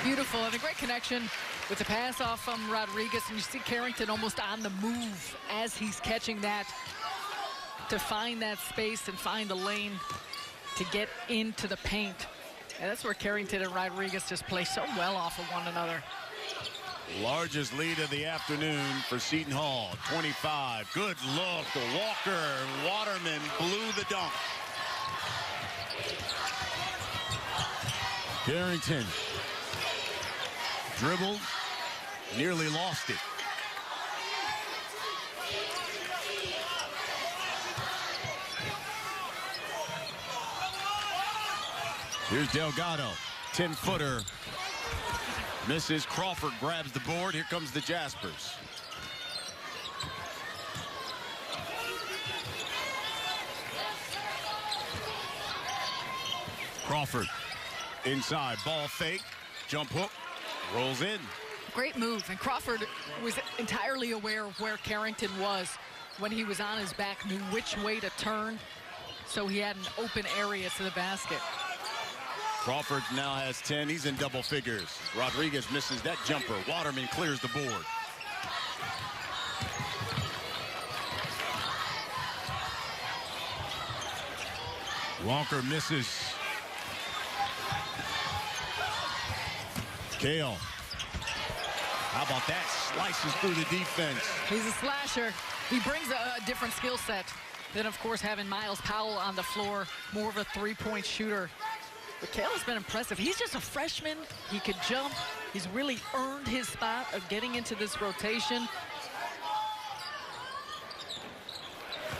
S2: Beautiful, and a great connection with the pass off from Rodriguez, and you see Carrington almost on the move as he's catching that to find that space and find the lane to get into the paint. And that's where Carrington and Rodriguez just play so well off of one another.
S3: Largest lead of the afternoon for Seton Hall, 25. Good look to Walker. Waterman blew the dunk. Carrington dribbled, nearly lost it. Here's Delgado, 10-footer. Misses. Crawford grabs the board. Here comes the Jaspers. Crawford inside, ball fake, jump hook, rolls in.
S2: Great move, and Crawford was entirely aware of where Carrington was when he was on his back, knew which way to turn, so he had an open area to the basket.
S3: Crawford now has 10. He's in double figures. Rodriguez misses that jumper. Waterman clears the board. Walker misses. Cale. How about that? Slices through the defense.
S2: He's a slasher. He brings a different skill set than, of course, having Miles Powell on the floor, more of a three-point shooter. But Cale has been impressive. He's just a freshman. He could jump. He's really earned his spot of getting into this rotation.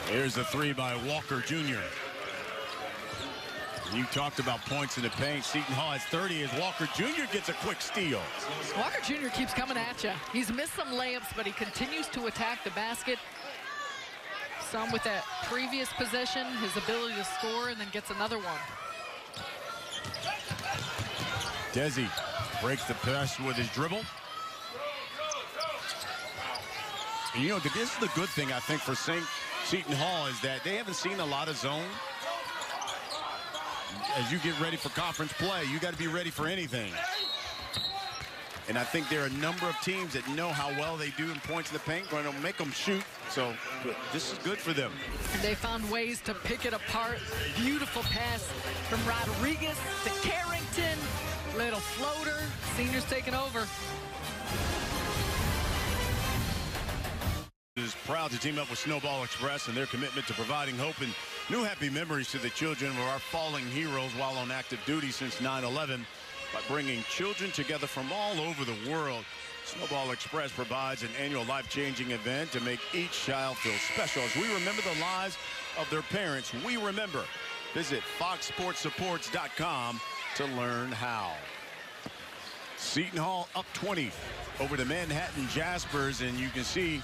S3: Here's a three by Walker Jr. You talked about points in the paint. Seton Hall has 30 as Walker Jr. gets a quick steal.
S2: Walker Jr. keeps coming at you. He's missed some layups, but he continues to attack the basket. Some with that previous possession, his ability to score, and then gets another one.
S3: Desi breaks the press with his dribble. And, you know, this is the good thing, I think, for Seton Hall is that they haven't seen a lot of zone. As you get ready for conference play, you got to be ready for anything. And I think there are a number of teams that know how well they do in points in the paint, going to make them shoot. So this is good for them.
S2: And they found ways to pick it apart. Beautiful pass from Rodriguez to Carrington. Little floater. Seniors taking over.
S3: Is proud to team up with Snowball Express and their commitment to providing hope and new happy memories to the children of our fallen heroes while on active duty since 9/11 by bringing children together from all over the world. Snowball Express provides an annual life-changing event to make each child feel special. As we remember the lives of their parents, we remember. Visit foxsportsupports.com to learn how. Seton Hall up 20 over the Manhattan Jaspers, and you can see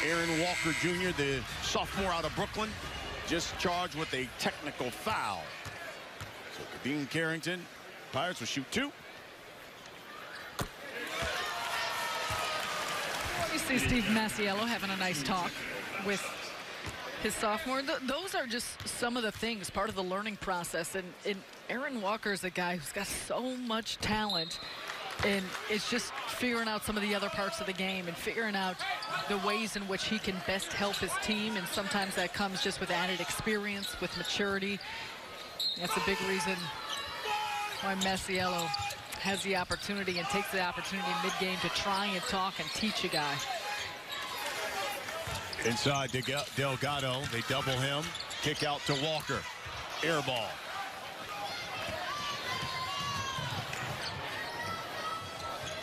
S3: Aaron Walker Jr., the sophomore out of Brooklyn, just charged with a technical foul. So Kadeem Carrington, Pirates will shoot 2.
S2: You see Steve Masiello having a nice talk with his sophomore. Those are just some of the things, part of the learning process. And Aaron Walker is a guy who's got so much talent. And it's just figuring out some of the other parts of the game and figuring out the ways in which he can best help his team. And sometimes that comes just with added experience, with maturity. That's a big reason why Masiello has the opportunity and takes the opportunity mid-game to try and talk and teach a guy.
S3: Inside Delgado, they double him. Kick out to Walker. Air ball.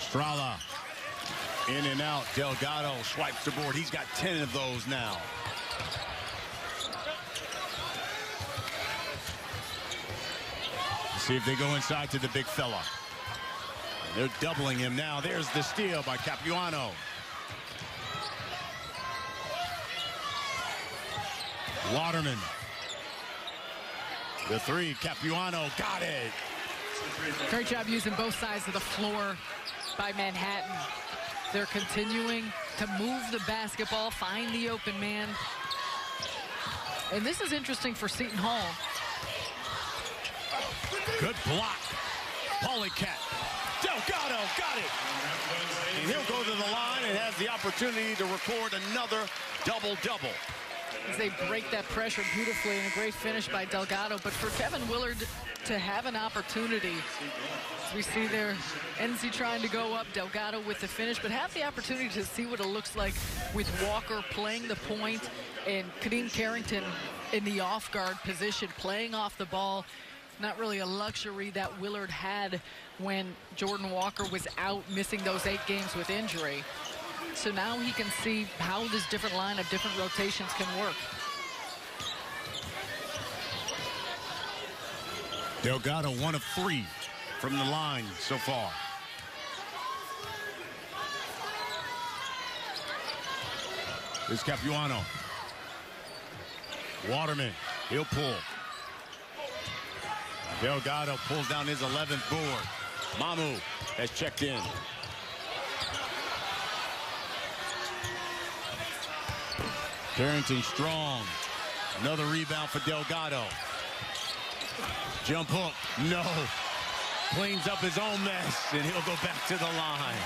S3: Strala in and out. Delgado swipes the board. He's got 10 of those now. See if they go inside to the big fella. They're doubling him now. There's the steal by Capuano. Waterman. The 3, Capuano got it.
S2: Great job using both sides of the floor by Manhattan. They're continuing to move the basketball, find the open man. And this is interesting for Seton Hall.
S3: Good block. Polycat. Delgado got it. And he'll go to the line and has the opportunity to record another double-double.
S2: As they break that pressure beautifully, and a great finish by Delgado. But for Kevin Willard to have an opportunity, as we see there, NC trying to go up, Delgado with the finish, but have the opportunity to see what it looks like with Walker playing the point and Kadeem Carrington in the off-guard position, playing off the ball. Not really a luxury that Willard had when Jordan Walker was out, missing those 8 games with injury. So now he can see how this different line of different rotations can work.
S3: Delgado 1 of 3 from the line so far. Here's Capuano. Waterman, he'll pull. Delgado pulls down his 11th board. Mamu has checked in. Carrington strong. Another rebound for Delgado. Jump hook. No. Cleans up his own mess, and he'll go back to the line.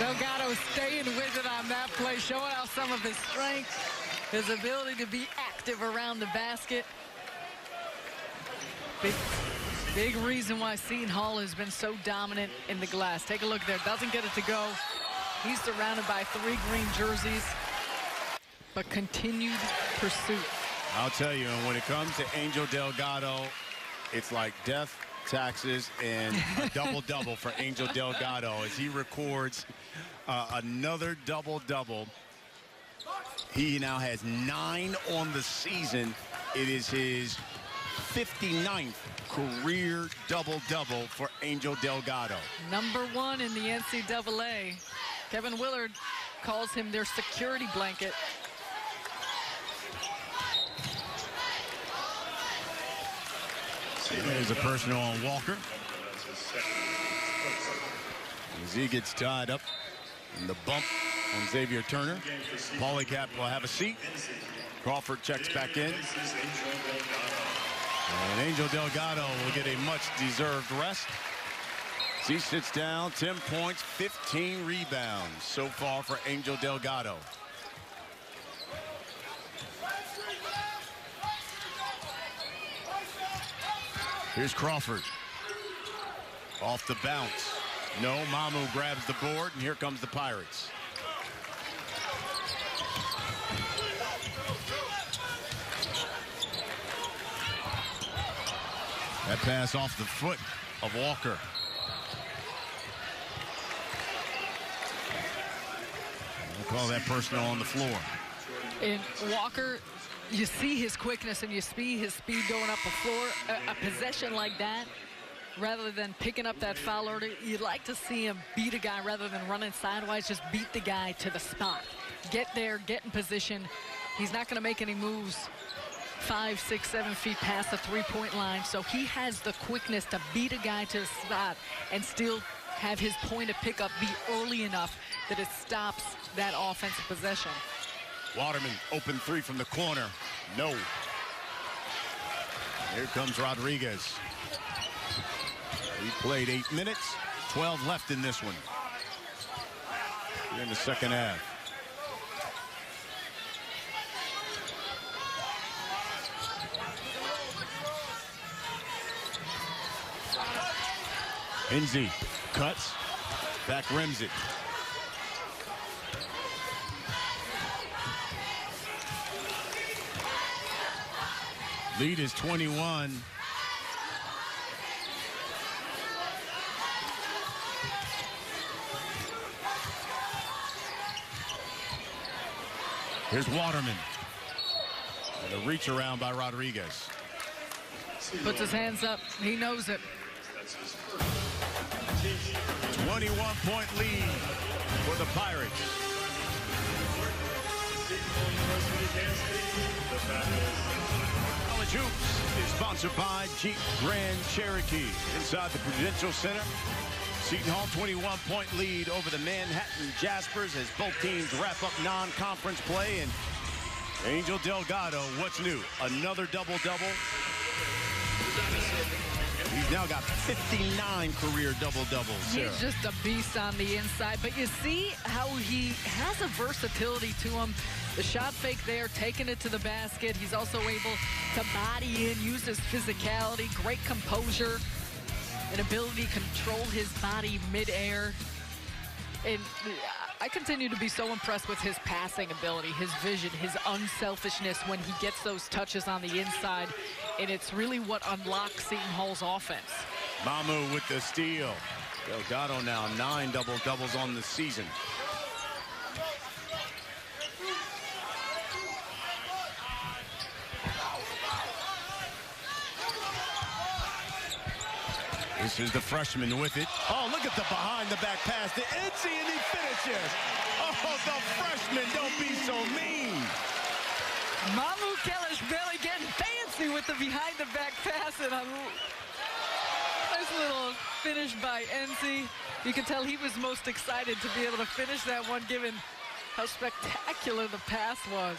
S2: Delgado staying with it on that play, showing out some of his strength, his ability to be active around the basket. Big reason why Seton Hall has been so dominant in the glass. Take a look there. Doesn't get it to go. He's surrounded by 3 green jerseys, but continued pursuit.
S3: I'll tell you, when it comes to Angel Delgado, it's like death, taxes, and a double-double for Angel Delgado as he records another double-double. He now has 9 on the season. It is his 59th career double-double for Angel Delgado.
S2: Number 1 in the NCAA. Kevin Willard calls him their security blanket.
S3: There's a personal on Walker. As he gets tied up in the bump on Xavier Turner. Polycap will have a seat. Crawford checks back in. And Angel Delgado will get a much-deserved rest. He sits down, 10 points, 15 rebounds so far for Angel Delgado. Here's Crawford. Off the bounce. No, Mamu grabs the board, and here comes the Pirates. That pass off the foot of Walker. We'll call that personal on the floor.
S2: And Walker, you see his quickness and you see his speed going up the floor. A possession like that, rather than picking up that foul order, you'd like to see him beat a guy rather than running sidewise. Just beat the guy to the spot. Get there, get in position. He's not going to make any moves 5, 6, 7 feet past the three-point line. So he has the quickness to beat a guy to the spot and still have his point of pickup be early enough that it stops that offensive possession.
S3: Waterman, open three from the corner. No. Here comes Rodriguez. He played 8 minutes, 12 left in this one. Here in the second half. Enzi cuts, back rims it. Lead is 21. Here's Waterman. And a reach around by Rodriguez.
S2: Puts his hands up. He knows it.
S3: 21-point lead for the Pirates. College Hoops is sponsored by Jeep Grand Cherokee. Inside the Prudential Center, Seton Hall 21-point lead over the Manhattan Jaspers as both teams wrap up non-conference play. And Angel Delgado, what's new? Another double-double. He's now got 59 career double-doubles.
S2: He's just a beast on the inside. But you see how he has a versatility to him. The shot fake there, taking it to the basket. He's also able to body in, use his physicality, great composure, an ability to control his body midair. And I continue to be so impressed with his passing ability, his vision, his unselfishness when he gets those touches on the inside. And it's really what unlocks Seton Hall's offense.
S3: Mamu with the steal. Delgado now 9 double-doubles on the season. This is the freshman with it. Oh, look at the behind-the-back pass to Itzy, and he finishes. Oh, the freshman, don't be so mean.
S2: Mamu Kelishvili getting fancy with the behind-the-back pass, and a nice little finish by NC. You can tell he was most excited to be able to finish that one, given how spectacular the pass was.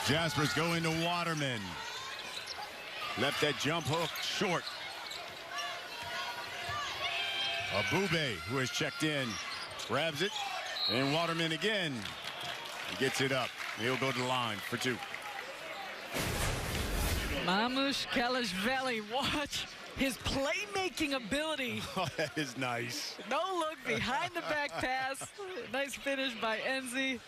S3: Jaspers go into Waterman. Left that jump hook short. Abube, who has checked in, grabs it, and Waterman again. He gets it up. He'll go to the line for 2.
S2: Mamush Kelishvili, watch his playmaking ability.
S3: Oh, that is nice.
S2: No look, behind the back pass. Nice finish by Enzi.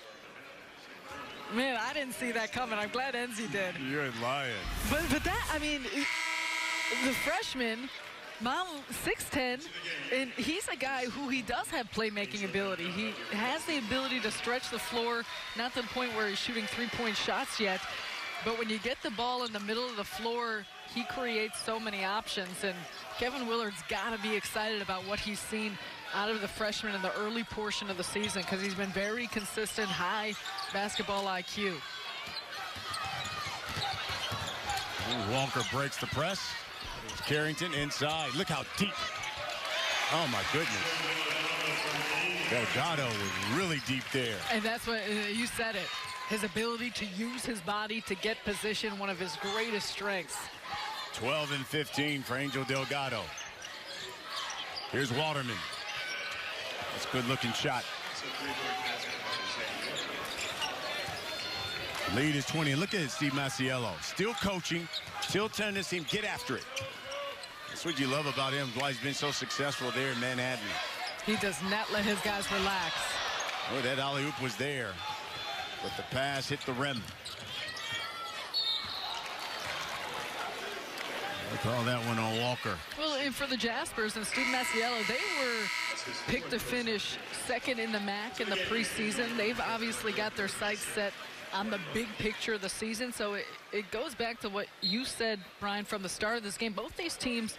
S2: Man, I didn't see that coming. I'm glad Enzi did.
S3: You're lying.
S2: But that, I mean, the freshman, Mamu, 6'10", and he's a guy who he does have playmaking ability. He has the ability to stretch the floor, not to the point where he's shooting three-point shots yet, but when you get the ball in the middle of the floor, he creates so many options, and Kevin Willard's got to be excited about what he's seen out of the freshman in the early portion of the season because he's been very consistent, high basketball IQ.
S3: Ooh, Walker breaks the press. It's Carrington inside. Look how deep. Oh, my goodness. Delgado was really deep there.
S2: And that's what you said it. His ability to use his body to get position, one of his greatest strengths.
S3: 12 and 15 for Angel Delgado. Here's Waterman. That's a good-looking shot. Lead is 20. And look at Steve Masiello. Still coaching, still telling this team, get after it. That's what you love about him, why he's been so successful there in Manhattan.
S2: He does not let his guys relax.
S3: Oh, that alley-oop was there, but the pass hit the rim. They call that one on Walker.
S2: Well, and for the Jaspers and Steve Masiello, they were picked to finish second in the MAC in the preseason. They've obviously got their sights set on the big picture of the season. So it goes back to what you said, Brian, from the start of this game. Both these teams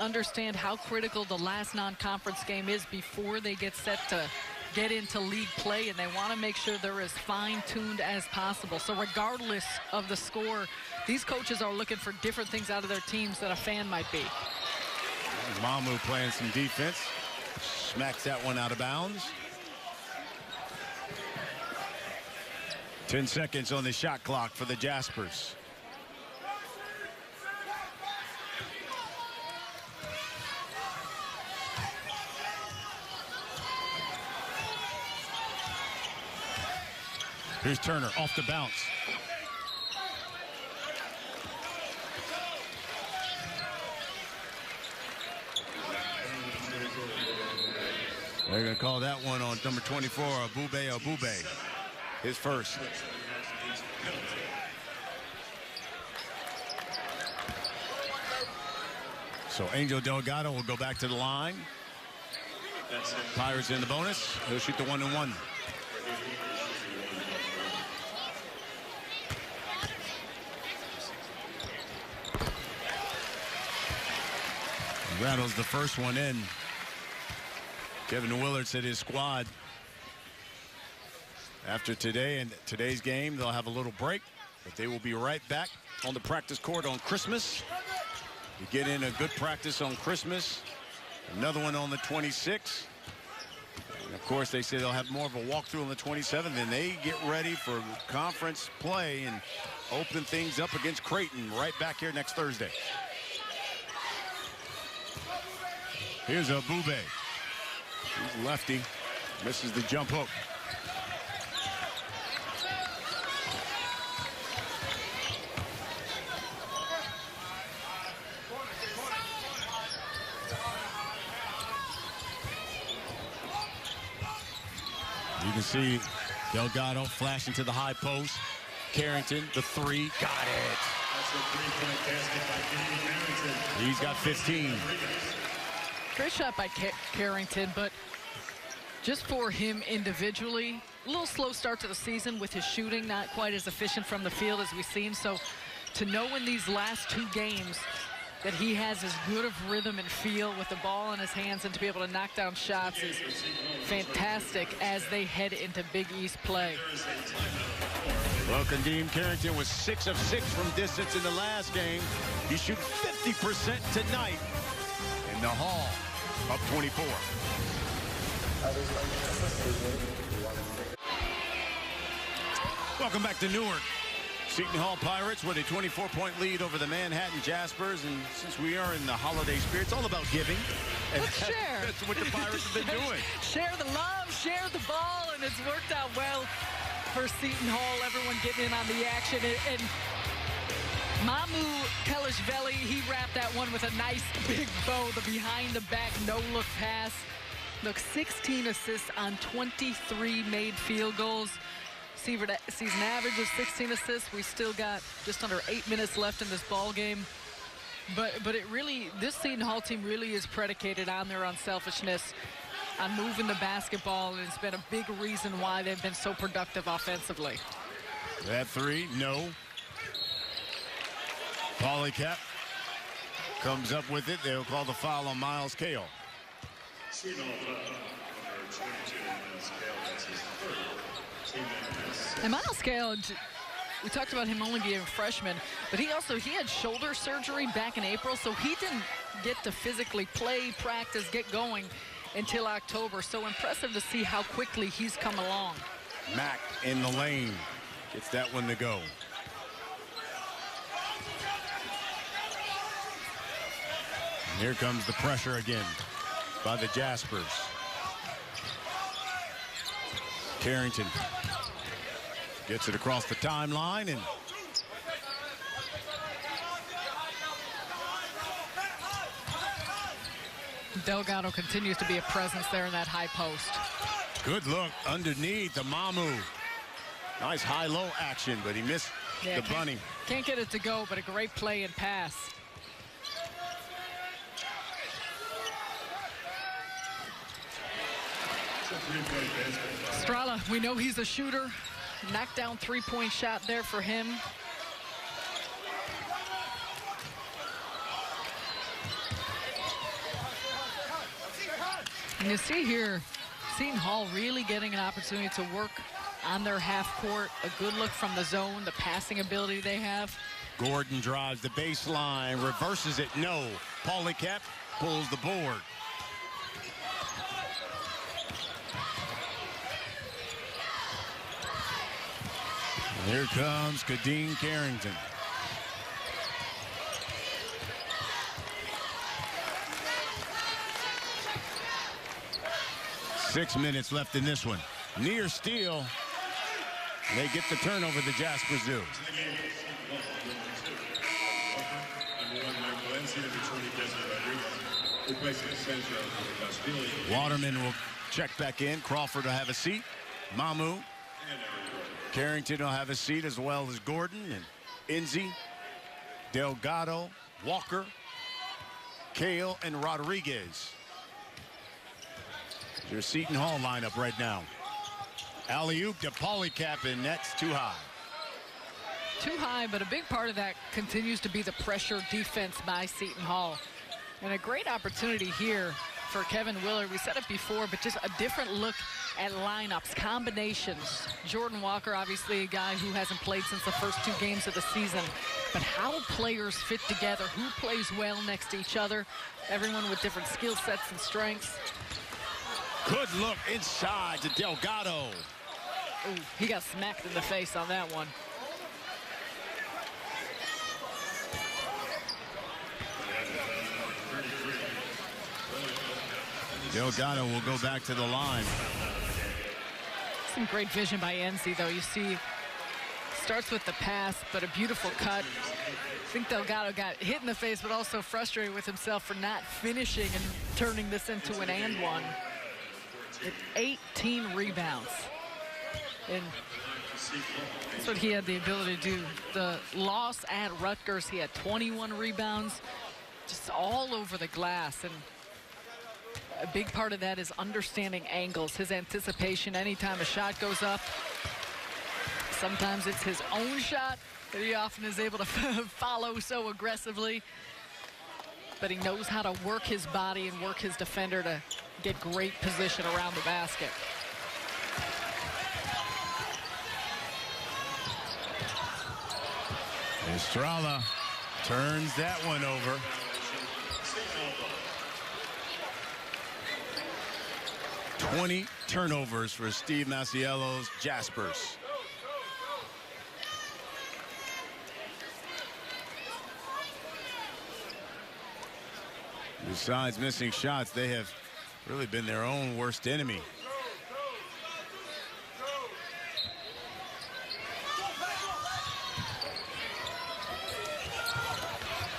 S2: understand how critical the last non-conference game is before they get set to get into league play, and they want to make sure they're as fine-tuned as possible. So regardless of the score, these coaches are looking for different things out of their teams that a fan might be.
S3: Mamu playing some defense. Smacks that one out of bounds. 10 seconds on the shot clock for the Jaspers. Here's Turner off the bounce. They're going to call that one on number 24, Abube. His first. So Angel Delgado will go back to the line. Pirates in the bonus. He'll shoot the 1-and-1. Rattles the first one in. Kevin Willard said his squad, after today and today's game, they'll have a little break, but they will be right back on the practice court on Christmas. You get in a good practice on Christmas, another one on the 26th. And of course, they say they'll have more of a walkthrough on the 27th, and they get ready for conference play and open things up against Creighton right back here next Thursday. Here's Abube. He's lefty. Misses the jump hook. You can see Delgado flashing to the high post. Carrington, the three. Got it.
S6: That's a three-point basket by Carrington.
S3: He's got 15.
S2: Great shot by Carrington, but just for him individually, a little slow start to the season with his shooting, not quite as efficient from the field as we've seen. So to know in these last two games that he has as good of rhythm and feel with the ball in his hands and to be able to knock down shots is fantastic as they head into Big East play.
S3: Well, Kadeem Carrington was 6 of 6 from distance in the last game. He shoots 50% tonight in the Hall, up 24. Welcome back to Newark. Seton Hall Pirates with a 24-point lead over the Manhattan Jaspers. And since we are in the holiday spirit, it's all about giving. And
S2: Let's share.
S3: That's what the Pirates have been doing.
S2: Share the love, share the ball, and it's worked out well for Seton Hall. Everyone getting in on the action. And Mamu Kelishvili, he wrapped that one with a nice big bow, the behind-the-back no-look pass. Look, 16 assists on 23 made field goals. Season average is 16 assists. We still got just under 8 minutes left in this ball game. But it really, this Seton Hall team really is predicated on their unselfishness, on moving the basketball, and it's been a big reason why they've been so productive offensively.
S3: That three, no. Polycap comes up with it. They'll call the foul on Miles Cale.
S6: Seton Hall, number 22, Miles Gale. That's his third team miss.
S2: And Miles Gale, we talked about him only being a freshman, but he had shoulder surgery back in April, so he didn't get to physically play, practice, get going until October. So impressive to see how quickly he's come along.
S3: Mack in the lane. Gets that one to go. And here comes the pressure again by the Jaspers. Carrington gets it across the timeline, and
S2: Delgado continues to be a presence there in that high post.
S3: good look underneath the Mamu. Nice high-low action, but he missed the bunny.
S2: Can't get it to go, but a great play and pass. Strala, we know he's a shooter. Knockdown three-point shot there for him. And you see here, Seton Hall really getting an opportunity to work on their half court. A good look from the zone, the passing ability they have.
S3: Gordon drives the baseline, reverses it, no. Polycap pulls the board. And here comes Kadeem Carrington. Six minutes left in this one. Near steal. They get the turnover the Jaspers do. Waterman will check back in. Crawford will have a seat. Mamu. Carrington will have a seat, as well as Gordon and Enzi, Delgado, Walker, Kale, and Rodriguez. Your Seton Hall lineup right now. Alley-oop to Polycap, and that's too high.
S2: Too high, but a big part of that continues to be the pressure defense by Seton Hall. And a great opportunity here for Kevin Willard. We said it before, but just a different look at lineups, combinations. Jordan Walker, obviously a guy who hasn't played since the first two games of the season. But how players fit together, who plays well next to each other, everyone with different skill sets and strengths.
S3: Good look inside to Delgado.
S2: Ooh, he got smacked in the face on that one.
S3: Delgado will go back to the line.
S2: Some great vision by NC, though. You see, starts with the pass, but a beautiful cut. I think Delgado got hit in the face, but also frustrated with himself for not finishing and turning this into an and one. With 18 rebounds. And that's what he had the ability to do. The loss at Rutgers, he had 21 rebounds, just all over the glass. And a big part of that is understanding angles, his anticipation anytime a shot goes up. Sometimes it's his own shot that he often is able to follow so aggressively. But he knows how to work his body and work his defender to get great position around the basket.
S3: Estrella turns that one over. "20 turnovers for Steve Masiello's Jaspers. Besides missing shots, they have really been their own worst enemy.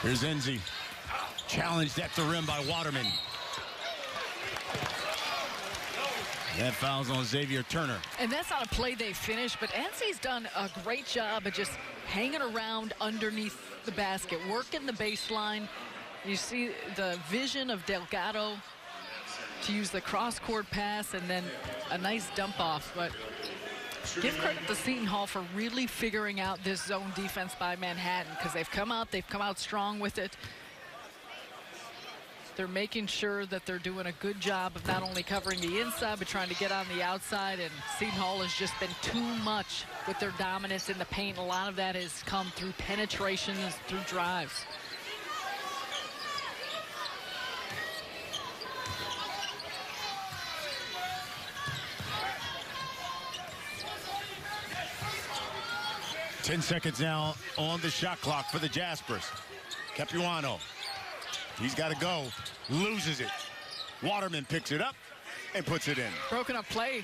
S3: Here's Enzi. Challenged at the rim by Waterman. That foul's on Xavier Turner.
S2: And that's not a play they finished, but NC's done a great job of just hanging around underneath the basket, working the baseline. You see the vision of Delgado to use the cross-court pass and then a nice dump off. But give credit to Seton Hall for really figuring out this zone defense by Manhattan, because they've come out strong with it. They're making sure that they're doing a good job of not only covering the inside, but trying to get on the outside. And Seton Hall has just been too much with their dominance in the paint. A lot of that has come through penetrations, through drives.
S3: Ten seconds now on the shot clock for the Jaspers. Capuano. He's got to go. Loses it. Waterman picks it up and puts it in.
S2: Broken up play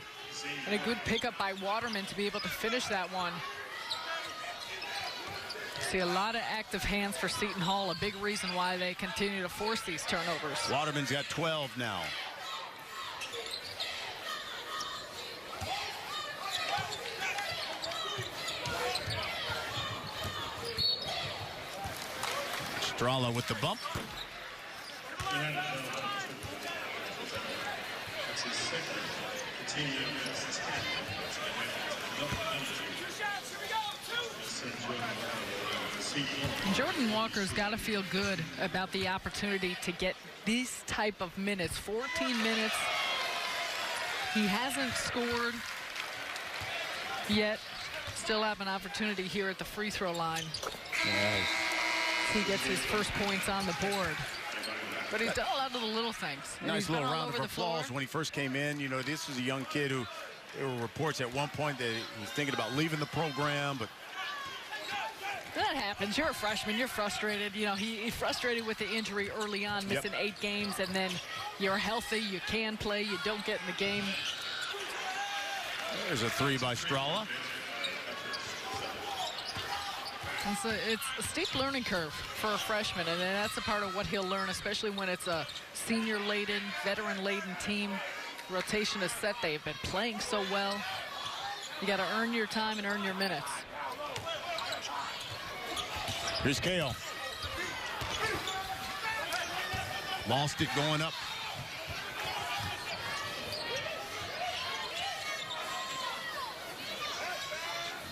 S2: and a good pickup by Waterman to be able to finish that one. See a lot of active hands for Seton Hall, a big reason why they continue to force these turnovers.
S3: Waterman's got 12 now. Strala with the bump.
S2: Jordan Walker's got to feel good about the opportunity to get these type of minutes. 14 minutes. He hasn't scored yet. Still have an opportunity here at the free throw line.
S3: Nice.
S2: He gets his first points on the board. But he's done a lot of the little things.
S3: Nice little round of applause when he first came in. You know, this was a young kid who, there were reports at one point that he was thinking about leaving the program, but
S2: that happens. You're a freshman. You're frustrated. You know, he's frustrated with the injury early on, missing 8 games, and then you're healthy. You can play. You don't get in the game.
S3: There's a 3 by Strala.
S2: It's a steep learning curve for a freshman, and that's a part of what he'll learn, especially when it's a senior-laden, veteran-laden team. Rotation is set. They've been playing so well. You got to earn your time and earn your minutes.
S3: Here's Kale. Lost it going up.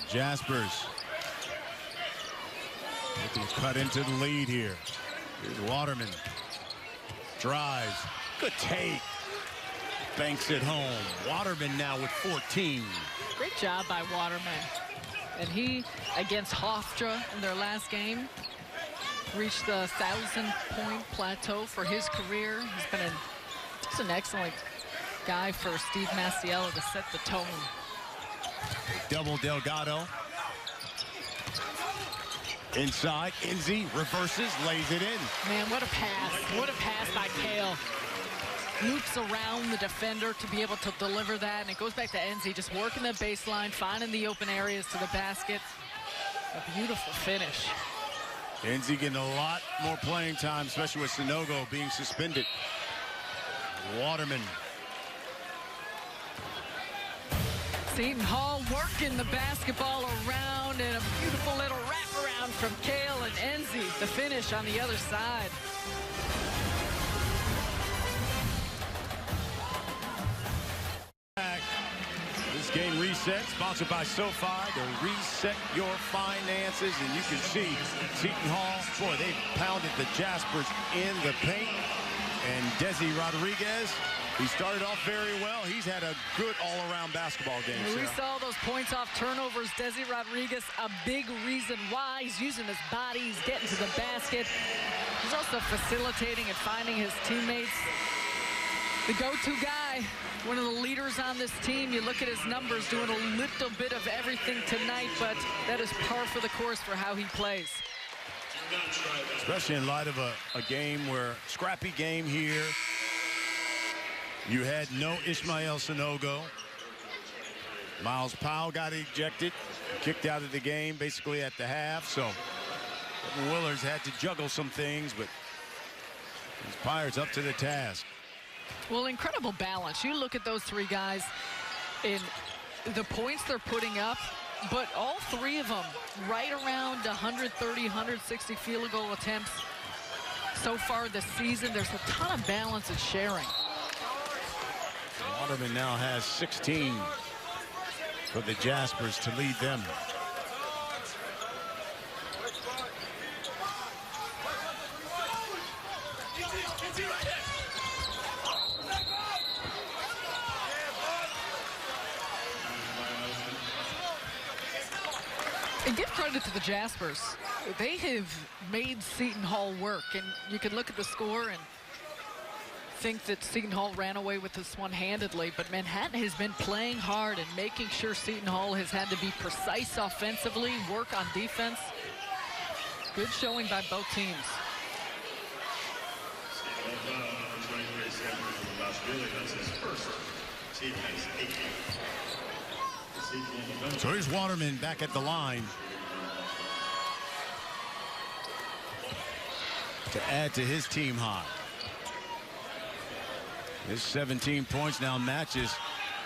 S3: Jaspers looking to cut into the lead here. Here's Waterman. Drives. Good take. Banks it home. Waterman now with 14.
S2: Great job by Waterman. And he, against Hofstra in their last game, reached the 1,000-point plateau for his career. He's an excellent guy for Steve Masiello to set the tone.
S3: Double Delgado. Inside, Enzi reverses, lays it in.
S2: Man, what a pass. What a pass by Kale. Loops around the defender to be able to deliver that, and it goes back to Enzi, just working the baseline, finding the open areas to the basket. A beautiful finish.
S3: Enzi getting a lot more playing time, especially with Sanogo being suspended. Waterman.
S2: Seton Hall working the basketball around, and a beautiful little wraparound from Kale and Enzi. The finish on the other side.
S3: This game reset, sponsored by SoFi, to reset your finances. And you can see Seton Hall, boy, they pounded the Jaspers in the paint. And Desi Rodriguez, he started off very well. He's had a good all-around basketball game.
S2: We saw those points off turnovers. Desi Rodriguez, a big reason why. He's using his body. He's getting to the basket. He's also facilitating and finding his teammates. The go-to guy, one of the leaders on this team. You look at his numbers, doing a little bit of everything tonight, but that is par for the course for how he plays.
S3: Especially in light of a game where, scrappy game here. You had no Ishmael Sanogo. Miles Powell got ejected, kicked out of the game basically at the half. So Willards had to juggle some things, but his Pirates up to the task.
S2: Well, incredible balance. You look at those 3 guys in the points they're putting up, but all 3 of them right around 130, 160 field goal attempts so far this season. There's a ton of balance and sharing.
S3: Waterman now has 16 for the Jaspers to lead them.
S2: hand it to the Jaspers. They have made Seton Hall work, and you can look at the score and think that Seton Hall ran away with this one handedly, but Manhattan has been playing hard and making sure Seton Hall has had to be precise offensively, work on defense. Good showing by both teams.
S3: So here's Waterman back at the line to add to his team high. His 17 points now matches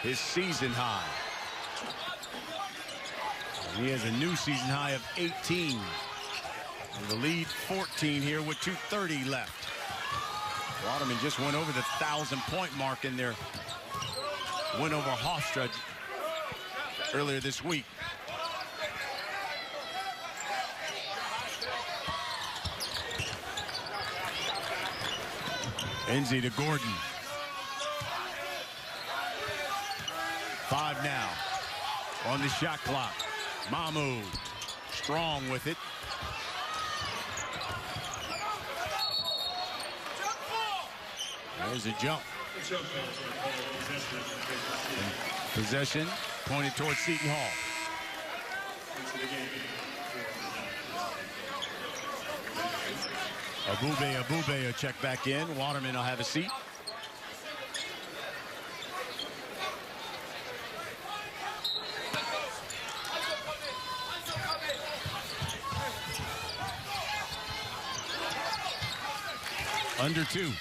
S3: his season high. He has a new season high of 18. And the lead 14 here with 2:30 left. Waterman just went over the 1,000-point mark in their win over Hofstra earlier this week. Enzi to Gordon. 5 now on the shot clock. Mamu strong with it. There's a jump. Possession pointed towards Seton Hall. Abube will check back in. Waterman will have a seat. Under 2.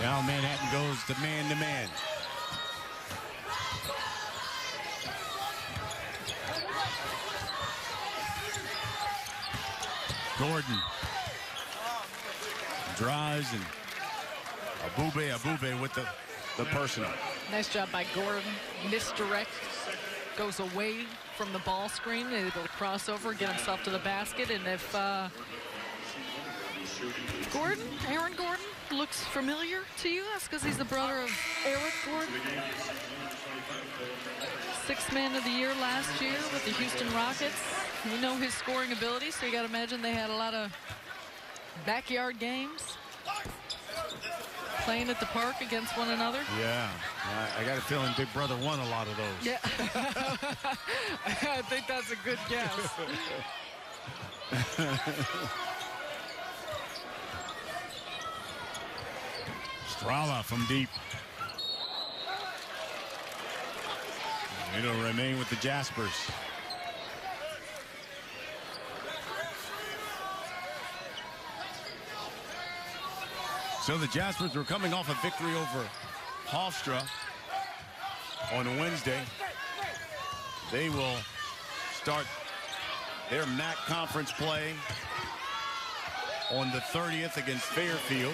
S3: Now Manhattan goes to man. Gordon drives and Abube with the personal.
S2: Nice job by Gordon. Misdirect. Goes away from the ball screen, able to cross over, get himself to the basket. And if Aaron Gordon looks familiar to you, that's because he's the brother of Eric Gordon. 6th man of the year last year with the Houston Rockets. You know his scoring ability, so you got to imagine they had a lot of backyard games. Playing at the park against one another.
S3: Yeah, I got a feeling Big Brother won a lot of those.
S2: Yeah, I think that's a good guess.
S3: Strala from deep. It'll remain with the Jaspers. So the Jaspers were coming off a victory over Hofstra on Wednesday. They will start their MAC conference play on the 30th against Fairfield.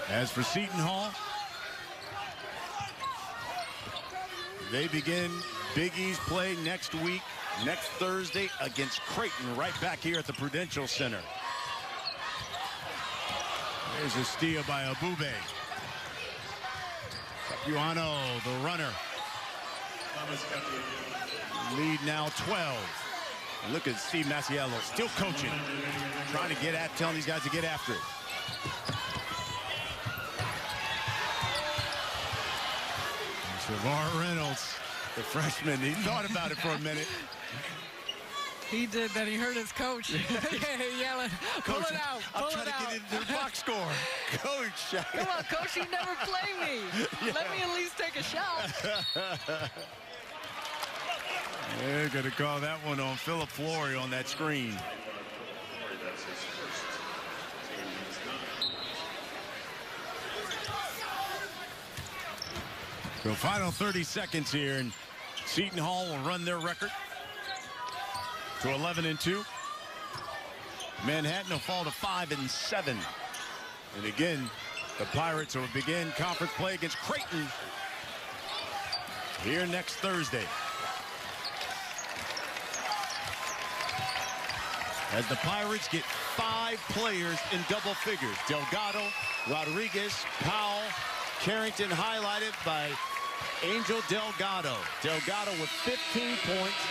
S3: As for Seton Hall, they begin Big East play next week, next Thursday against Creighton, right back here at the Prudential Center. There's a steal by Abube. Capuano, the runner. Lead now 12. And look at Steve Masiello still coaching, trying to get at, telling these guys to get after it. Shavar Reynolds, the freshman, he thought about it for a minute.
S2: He did, then he heard his coach yelling, pull it out, pull it out.
S3: I'm trying to get into the box score. Coach.
S2: Come on, coach, you never play me. Yeah. Let me at least take a shot.
S3: They're going to call that one on Philip Flory on that screen. So final 30 seconds here, and Seton Hall will run their record to 11-2. Manhattan will fall to 5-7. And again, the Pirates will begin conference play against Creighton here next Thursday. as the Pirates get 5 players in double figures. Delgado, Rodriguez, Powell, Carrington highlighted by Angel Delgado. Delgado with 15 points,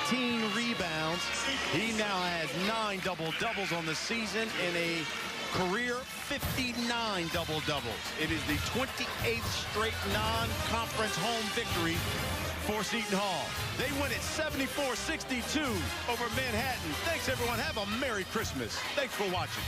S3: 18 rebounds. He now has 9 double-doubles on the season and a career 59 double-doubles. It is the 28th straight non-conference home victory for Seton Hall. They win it 74-62 over Manhattan. Thanks, everyone. Have a Merry Christmas. Thanks for watching.